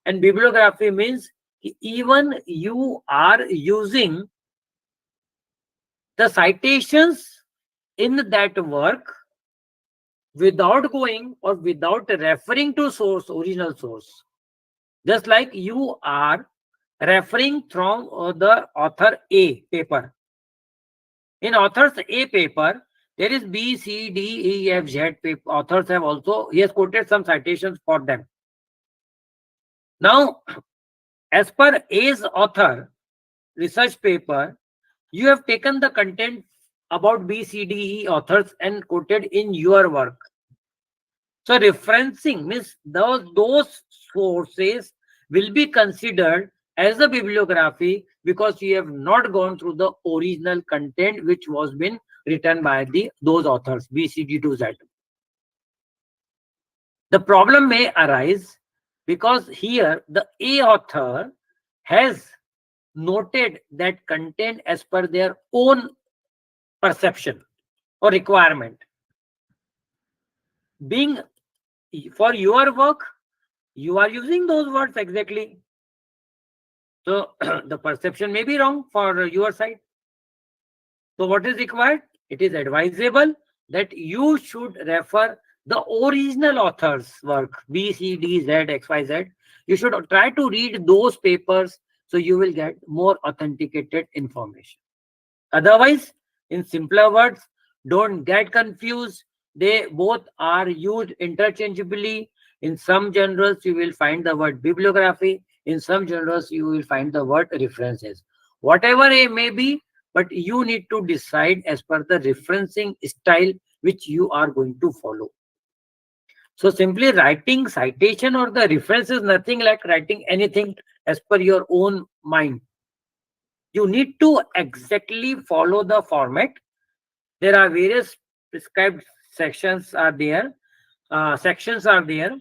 [SPEAKER 2] And bibliography means even you are using the citations in that work without going or without referring to source, original source. Just like you are referring from the author A paper. In author's A paper, there is B, C, D, E, F, Z paper. Authors have also, he has quoted some citations for them. Now, as per A's author research paper, you have taken the content about B, C, D, E authors and quoted in your work. So referencing means those sources will be considered as a bibliography because you have not gone through the original content which was been written by those authors B, C, D to Z. The problem may arise because here the A author has noted that content as per their own perception or requirement. Being for your work, you are using those words exactly. So the perception may be wrong for your side. So what is required? It is advisable that you should refer the original author's work, B, C, D, Z, X, Y, Z. You should try to read those papers so you will get more authenticated information. Otherwise, in simpler words, don't get confused. They both are used interchangeably. In some journals, you will find the word bibliography. In some journals, you will find the word references. Whatever it may be, but you need to decide as per the referencing style which you are going to follow. So simply writing citation or the reference is nothing like writing anything as per your own mind. You need to exactly follow the format. There are various prescribed sections are there. Sections are there,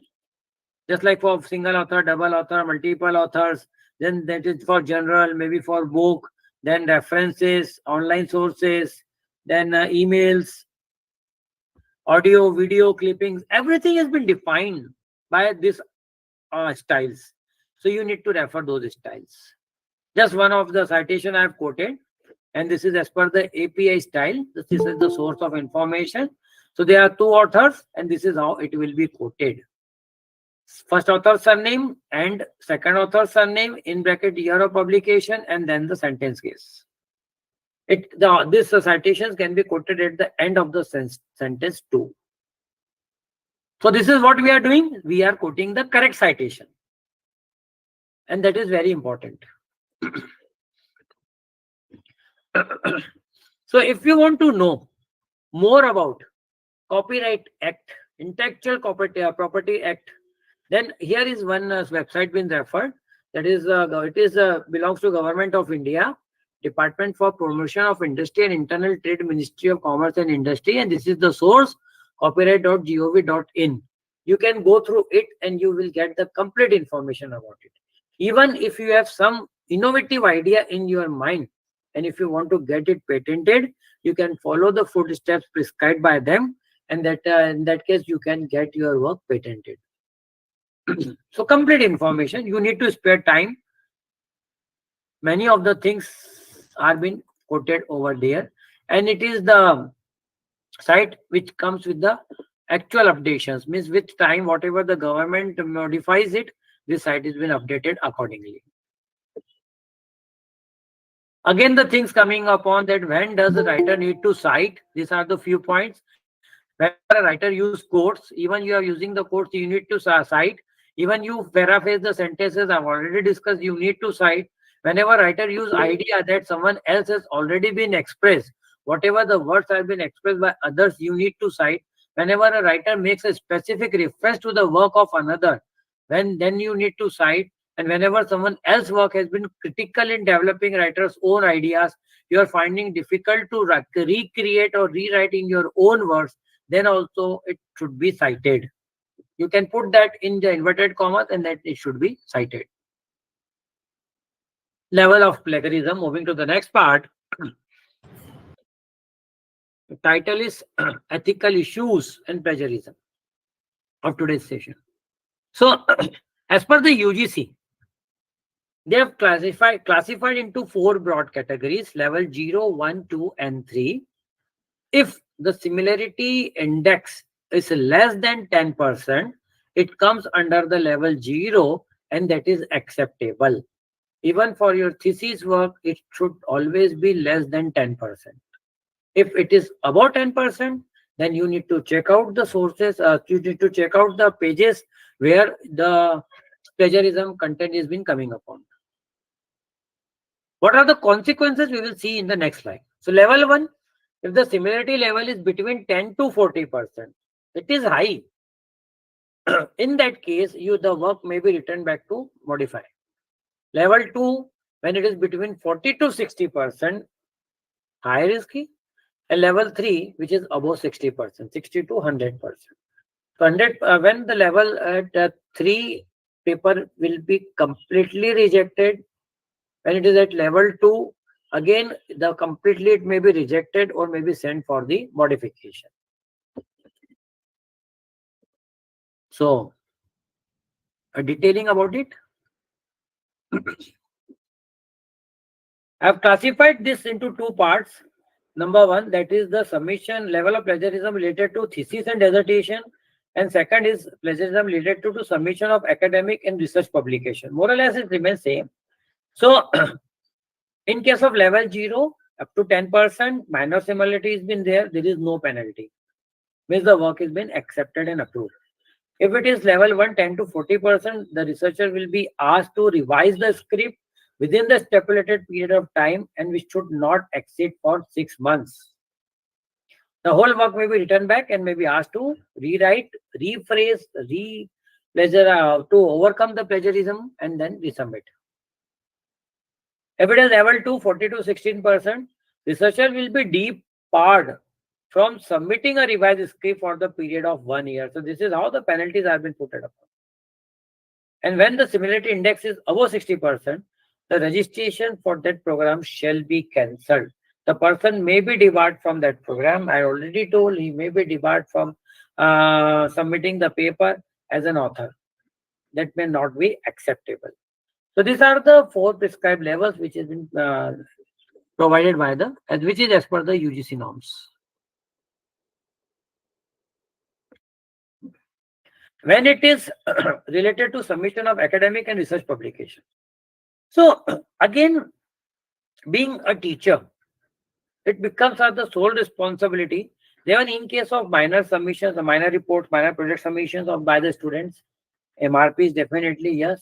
[SPEAKER 2] just like for single author, double author, multiple authors. Then that is for general, maybe for book. Then references, online sources, then emails, audio, video clippings. Everything has been defined by these styles. So you need to refer those styles. Just one of the citation I have quoted. and this is as per the API style. This is the source of information. So there are two authors, and this is how it will be quoted. First author surname and second author surname in bracket year of publication, and then the sentence case. This citations can be quoted at the end of the sentence too. So this is what we are doing. We are quoting the correct citation, and that is very important. So if you want to know more about Copyright Act, Intellectual Property Act, then here is one website been referred. That is, belongs to Government of India, Department for Promotion of Industry and Internal Trade, Ministry of Commerce and Industry, and this is the source, copyright.gov.in. You can go through it and you will get the complete information about it. Even if you have some innovative idea in your mind, and if you want to get it patented, you can follow the footsteps prescribed by them, and that in that case you can get your work patented. So complete information, you need to spare time. Many of the things are being quoted over there, and it is the site which comes with the actual updations, means with time whatever the government modifies it, this site has been updated accordingly. Again, the things coming upon that, when does the writer need to cite? These are the few points. Whenever a writer use quotes, even you are using the quotes, you need to cite. Even you paraphrase the sentences I've already discussed, you need to cite. Whenever writer use idea that someone else has already been expressed, whatever the words have been expressed by others, you need to cite. Whenever a writer makes a specific reference to the work of another, then you need to cite. And whenever someone else's work has been critical in developing writer's own ideas, you are finding difficult to recreate or rewrite in your own words, then also it should be cited. You can put that in the inverted commas and that it should be cited. Level of plagiarism. Moving to the next part. The title is Ethical Issues and Plagiarism of today's session. So, as per the UGC, they have classified into 4 broad categories: level 0, 1, 2, and 3. If the similarity index is less than 10%, it comes under the level 0, and that is acceptable. Even for your thesis work, it should always be less than 10%. If it is above 10%, then you need to check out the sources, you need to check out the pages where the plagiarism content is been coming upon. What are the consequences we will see in the next slide. So level 1, if the similarity level is between 10 to 40%, it is high. In that case, the work may be returned back to modify. Level 2, when it is between 40 to 60%, high risky. And level 3, which is above 60%, 60 to 100%. So when the level at 3 paper will be completely rejected. When it is at level 2, again the completely it may be rejected or may be sent for the modification. So a detailing about it. I have classified this into 2 parts. Number 1, that is the submission level of plagiarism related to thesis and dissertation, and second is plagiarism related to submission of academic and research publication. More or less it remains same. So in case of level 0, up to 10%, minor similarity has been there is no penalty. Means the work has been accepted and approved. If it is level 1, 10 to 40%, the researcher will be asked to revise the script within the stipulated period of time, and which should not exceed for 6 months. The whole work may be returned back and may be asked to rewrite, rephrase, to overcome the plagiarism and then resubmit. If it is level 2, 40 to 16%, researcher will be debarred from submitting a revised script for the period of 1 year. So this is how the penalties have been put upon. And when the similarity index is above 60%, the registration for that program shall be cancelled. The person may be debarred from that program. I already told he may be debarred from submitting the paper as an author. That may not be acceptable. So these are the 4 prescribed levels which has been provided by the, as which is as per the UGC norms. When it is related to submission of academic and research publication. So again, being a teacher, it becomes our the sole responsibility. Even in case of minor submissions, minor reports, minor project submissions of by the students, MRPs definitely yes.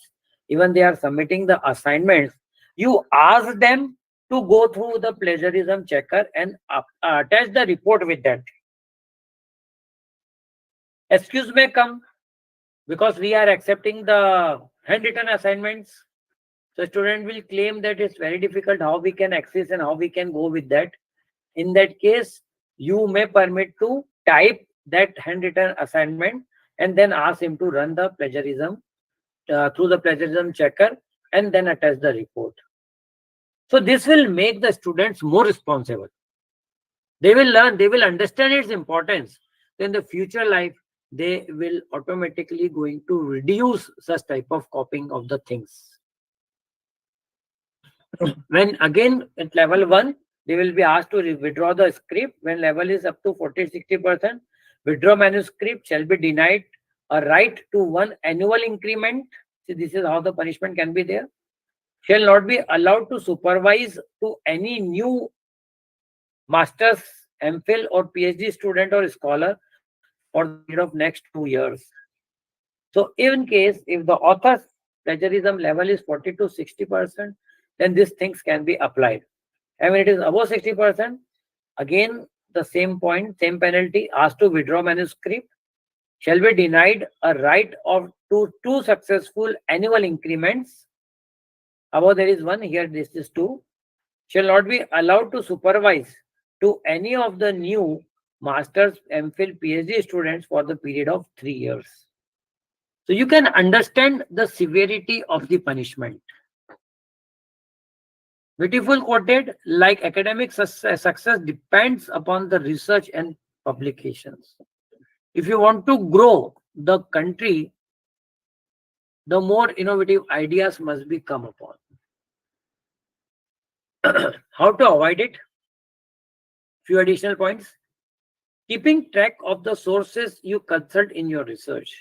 [SPEAKER 2] Even they are submitting the assignments, you ask them to go through the plagiarism checker and attach the report with that. Excuse may come because we are accepting the handwritten assignments. So student will claim that it's very difficult how we can access and how we can go with that. In that case, you may permit to type that handwritten assignment and then ask him to run the plagiarism through the plagiarism checker and then attach the report. So this will make the students more responsible. They will learn, they will understand its importance. In the future life, they will automatically going to reduce such type of copying of the things. When again at level 1, they will be asked to withdraw the script. When level is up to 40-60%, withdraw manuscript shall be denied a right to one annual increment. See, this is how the punishment can be there. Shall not be allowed to supervise to any new master's, MPhil or PhD student or scholar for the period of next 2 years. So in case if the author's plagiarism level is 40-60%, then these things can be applied. And when it is above 60%, again the same point, same penalty, asked to withdraw manuscript, shall be denied a right of two successful annual increments. Above there is one, here this is two. Shall not be allowed to supervise to any of the new master's, MPhil, PhD students for the period of 3 years. So you can understand the severity of the punishment. Beautiful quoted, like academic success depends upon the research and publications. If you want to grow the country, the more innovative ideas must be come upon. How to avoid it? Few additional points. Keeping track of the sources you consult in your research.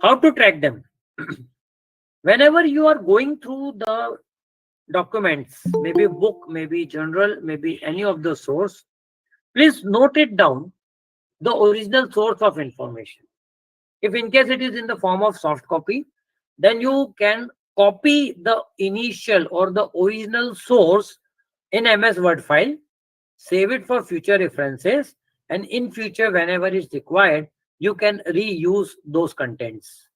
[SPEAKER 2] How to track them? Whenever you are going through the documents, maybe book, maybe journal, maybe any of the source, please note it down, the original source of information. If in case it is in the form of soft copy, then you can copy the initial or the original source in MS Word file, save it for future references, and in future whenever it's required, you can reuse those contents.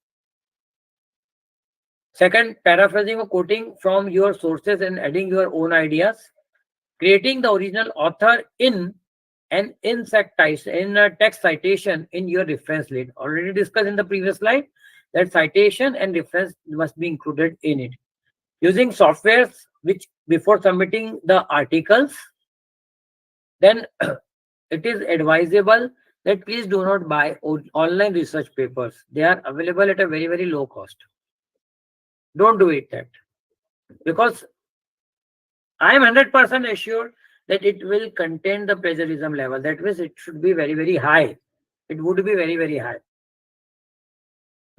[SPEAKER 2] Second, paraphrasing or quoting from your sources and adding your own ideas. Creating the original author in an text citation in your reference list. Already discussed in the previous slide that citation and reference must be included in it. Using softwares which before submitting the articles, then it is advisable that please do not buy online research papers. They are available at a very, very low cost. Don't do it that, because I am 100% assured that it will contain the plagiarism level. That means it should be very, very high. It would be very, very high.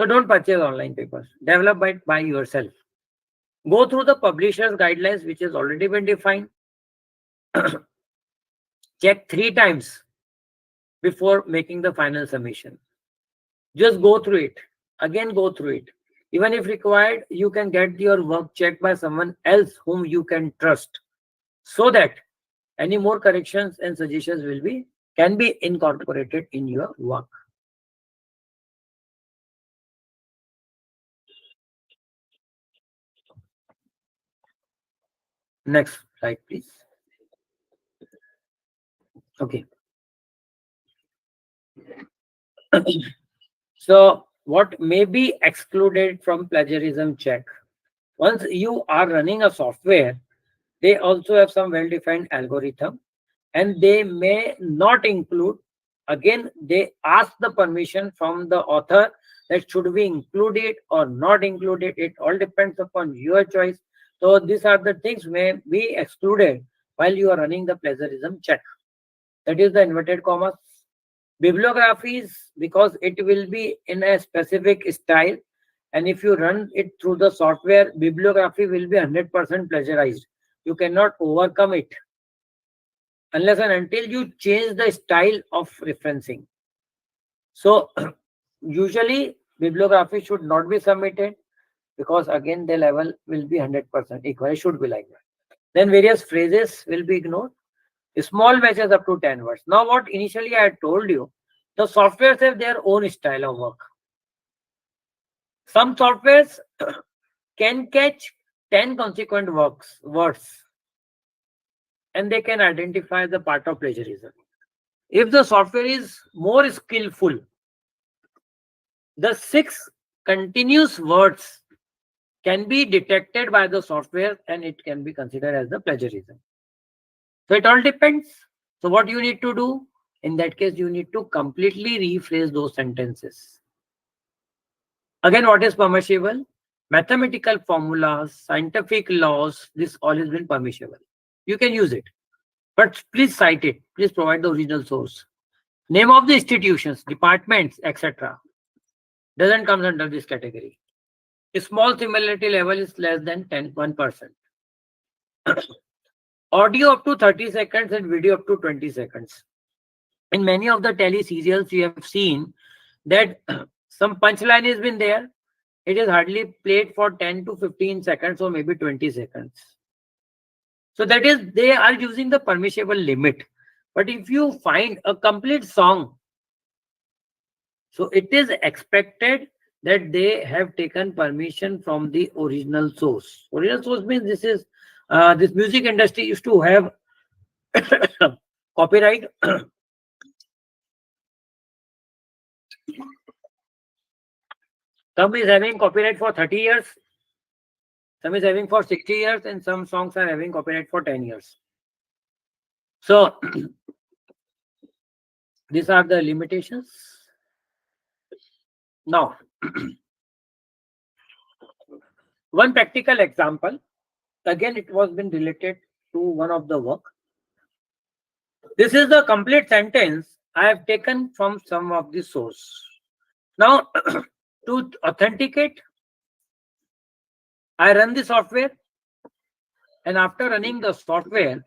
[SPEAKER 2] So don't purchase online papers. Develop it by yourself. Go through the publisher's guidelines, which has already been defined. Check 3 times before making the final submission. Just go through it. Again, go through it. Even if required, you can get your work checked by someone else whom you can trust, so that any more corrections and suggestions can be incorporated in your work. Next slide, please. Okay. So what may be excluded from plagiarism check? Once you are running a software, they also have some well-defined algorithm, and they may not include. Again, they ask the permission from the author that should we include it or not include it. It all depends upon your choice. So these are the things may be excluded while you are running the plagiarism check. That is the inverted commas. Bibliographies, because it will be in a specific style, and if you run it through the software, bibliography will be 100% plagiarized. You cannot overcome it unless and until you change the style of referencing. So usually bibliography should not be submitted, because again the level will be 100% equal. It should be like that. Then various phrases will be ignored. Small matches up to 10 words. Now what initially I had told you, the softwares have their own style of work. Some softwares can catch 10 consequent words, and they can identify the part of plagiarism. If the software is more skillful, the 6 continuous words can be detected by the software and it can be considered as the plagiarism. So it all depends. So what you need to do? In that case, you need to completely rephrase those sentences. Again, what is permissible? Mathematical formulas, scientific laws, this all has been permissible. You can use it. But please cite it. Please provide the original source. Name of the institutions, departments, etc. Doesn't come under this category. A small similarity level is less than 1%. Audio up to 30 seconds and video up to 20 seconds. In many of the tele serials, you have seen that some punchline has been there. It is hardly played for 10 to 15 seconds or maybe 20 seconds. So that is, they are using the permissible limit. But if you find a complete song, so it is expected that they have taken permission from the original source. Original source means this music industry used to have copyright. Some is having copyright for 30 years, some is having for 60 years, and some songs are having copyright for 10 years. So these are the limitations. Now, one practical example, again it was been related to one of the work. This is the complete sentence I have taken from some of the source. Now, to authenticate, I run the software, and after running the software,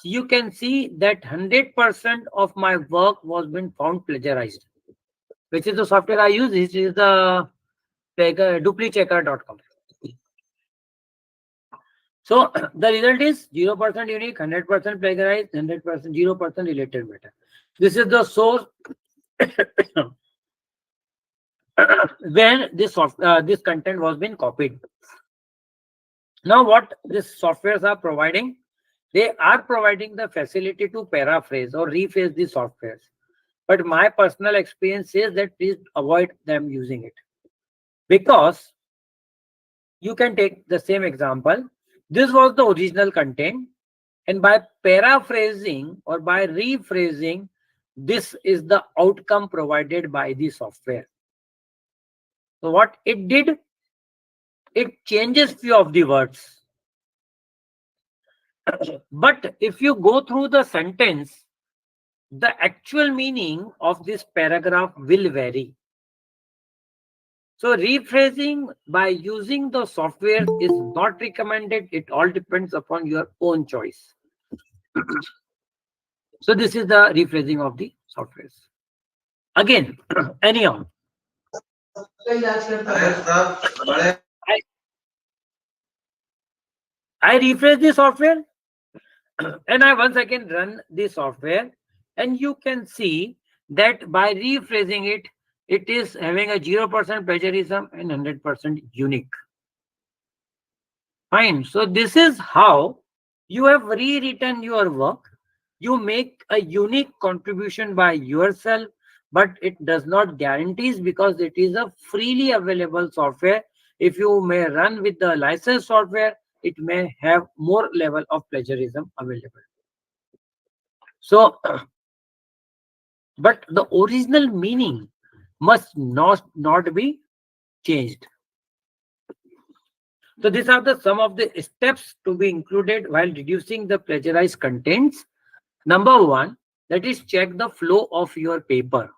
[SPEAKER 2] you can see that 100% of my work was been found plagiarized. Which is the software I use? This is the duplichecker.com. So the result is 0% unique, 100% plagiarized, 100% 0% related matter. This is the source when this content was being copied. Now what these softwares are providing? They are providing the facility to paraphrase or rephrase the softwares. But my personal experience says that please avoid them using it. Because you can take the same example. This was the original content, and by paraphrasing or by rephrasing, this is the outcome provided by the software. So what it did, it changes few of the words. But if you go through the sentence, the actual meaning of this paragraph will vary. So rephrasing by using the software is not recommended. It all depends upon your own choice. So this is the rephrasing of the softwares. Again, anyhow, I, I rephrase the software and I once again run the software, and you can see that by rephrasing it, it is having a 0% plagiarism and 100% unique. Fine. So this is how you have rewritten your work. You make a unique contribution by yourself, but it does not guarantees, because it is a freely available software. If you may run with the licensed software, it may have more level of plagiarism available. So, but the original meaning must not be changed. So these are the some of the steps to be included while reducing the plagiarized contents. Number one, that is check the flow of your paper.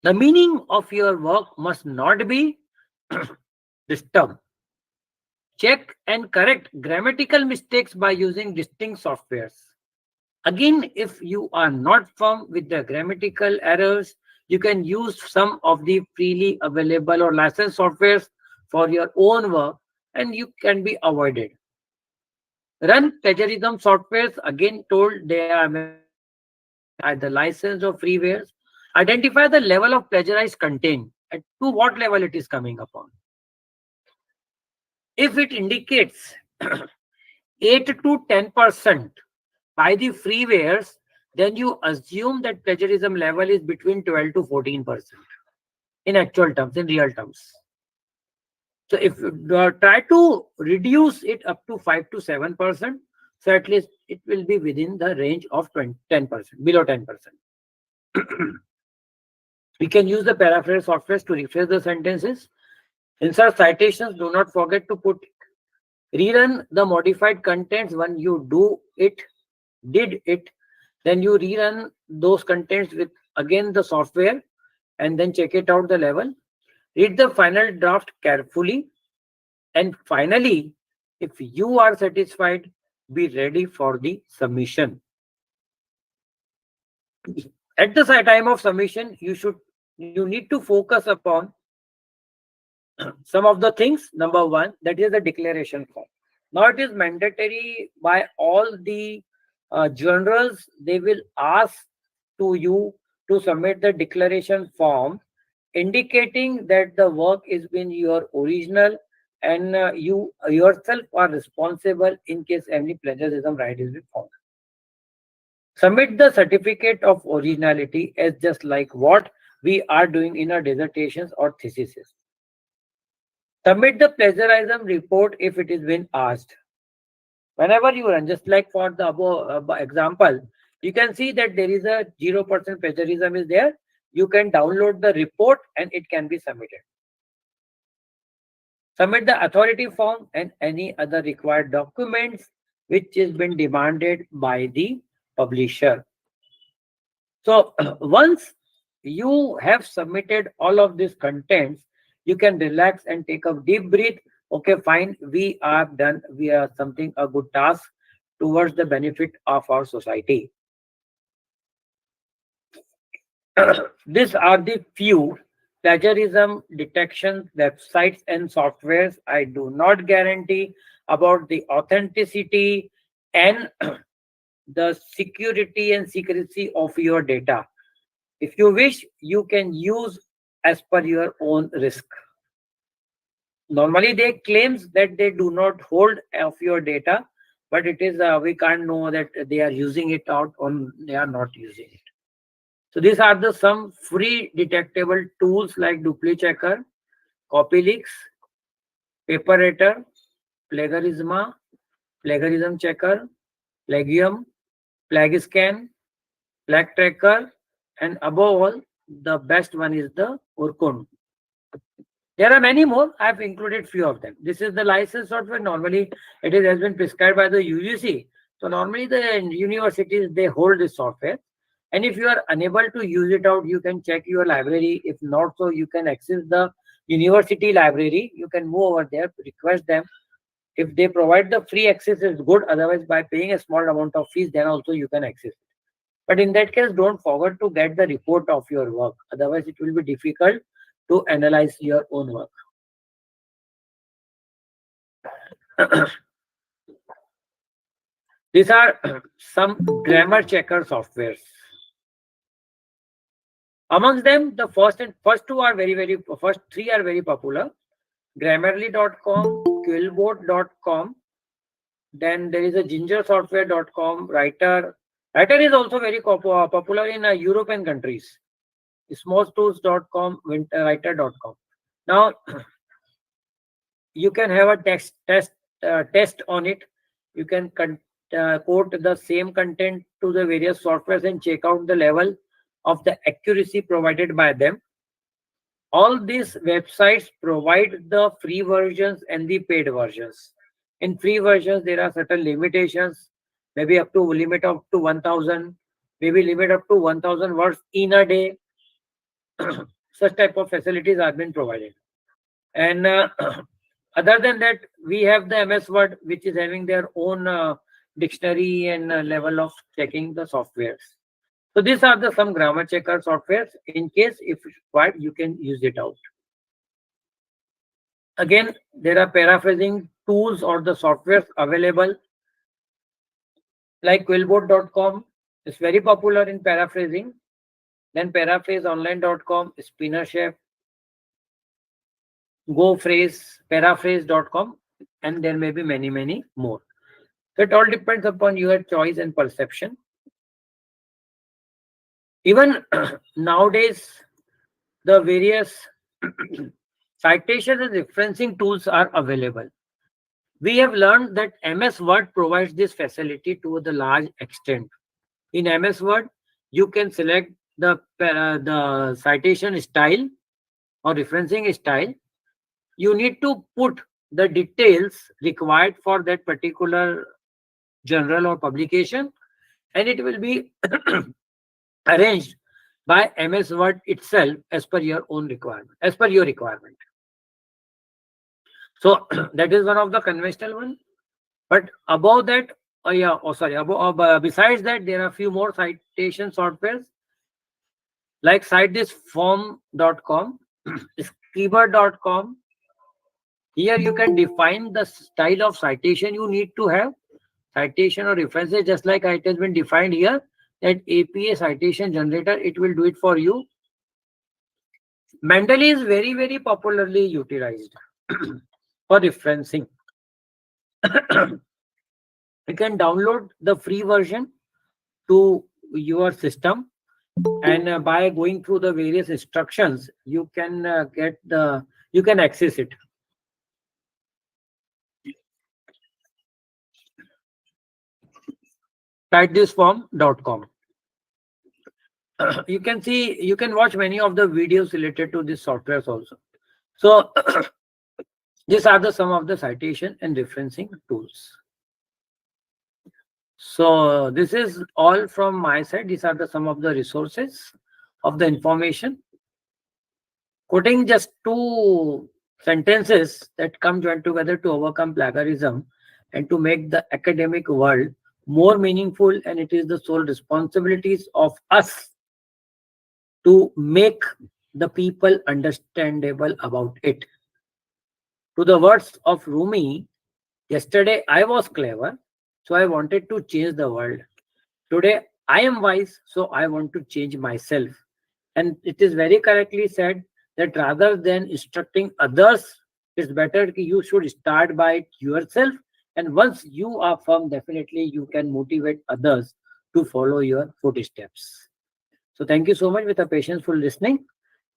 [SPEAKER 2] The meaning of your work must not be disturbed. Check and correct grammatical mistakes by using distinct softwares. Again, if you are not firm with the grammatical errors, you can use some of the freely available or licensed softwares for your own work and you can be avoided. Run plagiarism softwares, again told they are available in either licensed or freewares. Identify the level of plagiarized content and to what level it is coming upon. If it indicates 8 to 10% by the freewares, then you assume that plagiarism level is between 12 to 14% in actual terms, in real terms. So if you try to reduce it up to 5 to 7%, so at least it will be within the range of 10%, below 10%. We can use the paraphrase software to rephrase the sentences. Insert citations, do not forget to put rerun the modified contents when you did it, then you rerun those contents with again the software and then check it out the level. Read the final draft carefully. And finally, if you are satisfied, be ready for the submission. At the time of submission, you need to focus upon some of the things. Number one, that is the declaration form. Now it is mandatory by all the journals. They will ask to you to submit the declaration form indicating that the work is been your original and you yourself are responsible in case any plagiarism right is found. Submit the certificate of originality as just like what we are doing in our dissertations or theses. Submit the plagiarism report if it is been asked. Whenever you run, just like for the above example, you can see that there is a 0% plagiarism is there. You can download the report and it can be submitted. Submit the authority form and any other required documents which is been demanded by the publisher. So once you have submitted all of these contents, you can relax and take a deep breath. Okay, fine, we are done. We are something a good task towards the benefit of our society. These are the few plagiarism detection websites and softwares. I do not guarantee about the authenticity and the security and secrecy of your data. If you wish, you can use as per your own risk. Normally, they claims that they do not hold of your data, but it is we can't know that they are using it out or they are not using it. So these are the some free detectable tools like duplicate checker, copyleaks, paperator, plagiarism, plagiarism checker, plagium, plagiscan, flag tracker, and above all, the best one is the Urkund. There are many more. I have included few of them. This is the license software. Normally, it has been prescribed by the UGC. So normally, the universities they hold this software. And if you are unable to use it out, you can check your library. If not, so you can access the university library. You can move over there, request them. If they provide the free access, is good. Otherwise, by paying a small amount of fees, then also you can access it. But in that case, don't forget to get the report of your work. Otherwise, it will be difficult to analyze your own work. These are some grammar checker softwares. Amongst them, the first two are first three are very popular. Grammarly.com, Quillbot.com. Then there is a gingersoftware.com, Writer. Writer is also very popular in European countries. Smosstools.com, Writer.com. Now, you can have a test on it. You can quote the same content to the various softwares and check out the level of the accuracy provided by them. All these websites provide the free versions and the paid versions. In free versions, there are certain limitations, maybe up to limit up to 1000, maybe limit up to 1000 words in a day. Such type of facilities are being provided. And other than that, we have the MS Word, which is having their own dictionary and level of checking the softwares. So these are the some grammar checker softwares. In case if required, you can use it out. Again, there are paraphrasing tools or the softwares available, like quillboard.com is very popular in paraphrasing. Then paraphraseonline.com, Spinnerchef, GoPhrase, paraphrase.com, and there may be many, many more. So it all depends upon your choice and perception. Even nowadays, the various citation and referencing tools are available. We have learned that MS Word provides this facility to the large extent. In MS Word, you can select the citation style or referencing style. You need to put the details required for that particular journal or publication, and it will be arranged by MS Word itself as per your own requirement, as per your requirement. So that is one of the conventional one. But above that, besides that, there are a few more citation softwares like citethisform.com, scriber.com. Here you can define the style of citation you need to have, citation or references, just like it has been defined here, that APA citation generator, it will do it for you. Mendeley is very, very popularly utilized for referencing. You can download the free version to your system, and by going through the various instructions, you can you can access it. Writethisform.com. You can see, you can watch many of the videos related to these softwares also. So these are the some of the citation and referencing tools. So this is all from my side. These are the some of the resources of the information. Quoting just two sentences that come joined together to overcome plagiarism and to make the academic world more meaningful, and it is the sole responsibilities of us to make the people understandable about it. To the words of Rumi, yesterday I was clever, so I wanted to change the world. Today I am wise, so I want to change myself. And it is very correctly said that rather than instructing others, it's better you should start by yourself. And once you are firm, definitely you can motivate others to follow your footsteps. So thank you so much with a patience for listening.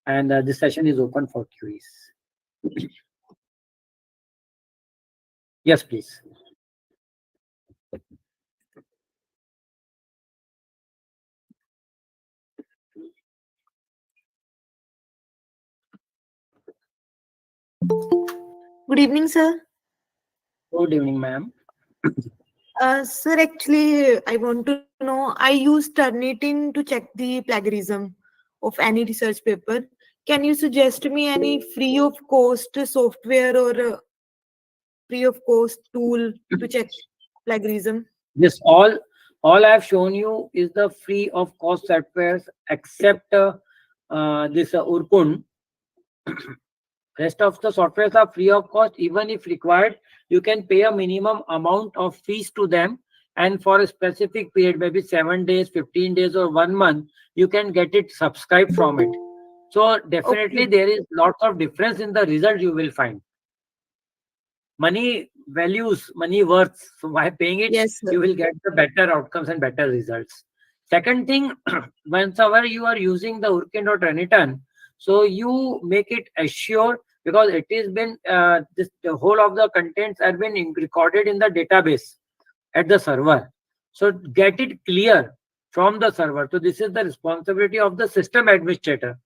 [SPEAKER 2] And this session is open for queries. Yes, please.
[SPEAKER 3] Good evening, sir.
[SPEAKER 2] Good evening, ma'am.
[SPEAKER 3] Sir, actually, I want to know. I use Turnitin to check the plagiarism of any research paper. Can you suggest me any free of cost software or free of cost tool to check plagiarism?
[SPEAKER 2] This all I've shown you is the free of cost softwares except this Urkun. Rest of the softwares are free of cost. Even if required, you can pay a minimum amount of fees to them, and for a specific period, maybe 7 days, 15 days, or 1 month, you can get it subscribed from it. So definitely
[SPEAKER 3] Okay.
[SPEAKER 2] there is lots of difference in the result you will find. Money values, money worth. So by paying it,
[SPEAKER 3] Yes, sir.
[SPEAKER 2] you will get the better outcomes and better results. Second thing, whenever you are using the Urkin or Triniton, so you make it assure, because it is been this the whole of the contents have been recorded in the database at the server. So get it clear from the server. So this is the responsibility of the system administrator.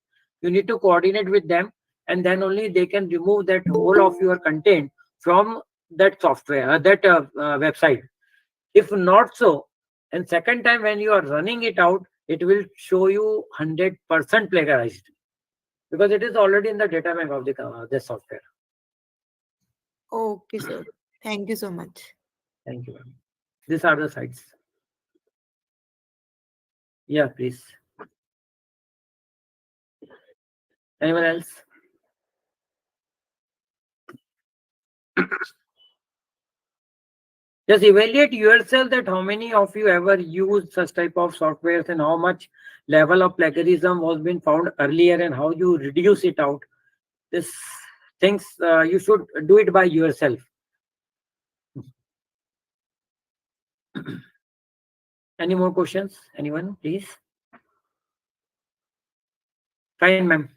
[SPEAKER 2] You need to coordinate with them, and then only they can remove that whole of your content from that software, that website. If not so, and second time when you are running it out, it will show you 100% plagiarized, because it is already in the data bank of the software.
[SPEAKER 3] Okay, sir. Thank you so much.
[SPEAKER 2] Thank you, ma'am. These are the sites. Yeah, please. Anyone else? Just evaluate yourself that how many of you ever used such type of softwares, and how much level of plagiarism was been found earlier, and how you reduce it out. This things you should do it by yourself. Any more questions? Anyone, please? Fine, ma'am.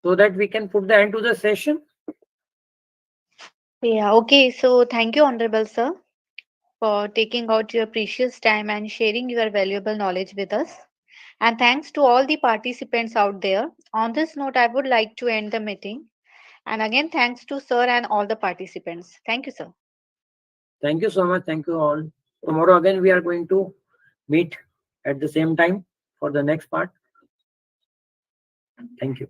[SPEAKER 2] So that we can put the end to the session.
[SPEAKER 1] Yeah, okay. So thank you, Honorable Sir, for taking out your precious time and sharing your valuable knowledge with us. And thanks to all the participants out there. On this note, I would like to end the meeting. And again, thanks to Sir and all the participants. Thank you, Sir.
[SPEAKER 2] Thank you so much. Thank you all. Tomorrow again we are going to meet at the same time for the next part. Thank you.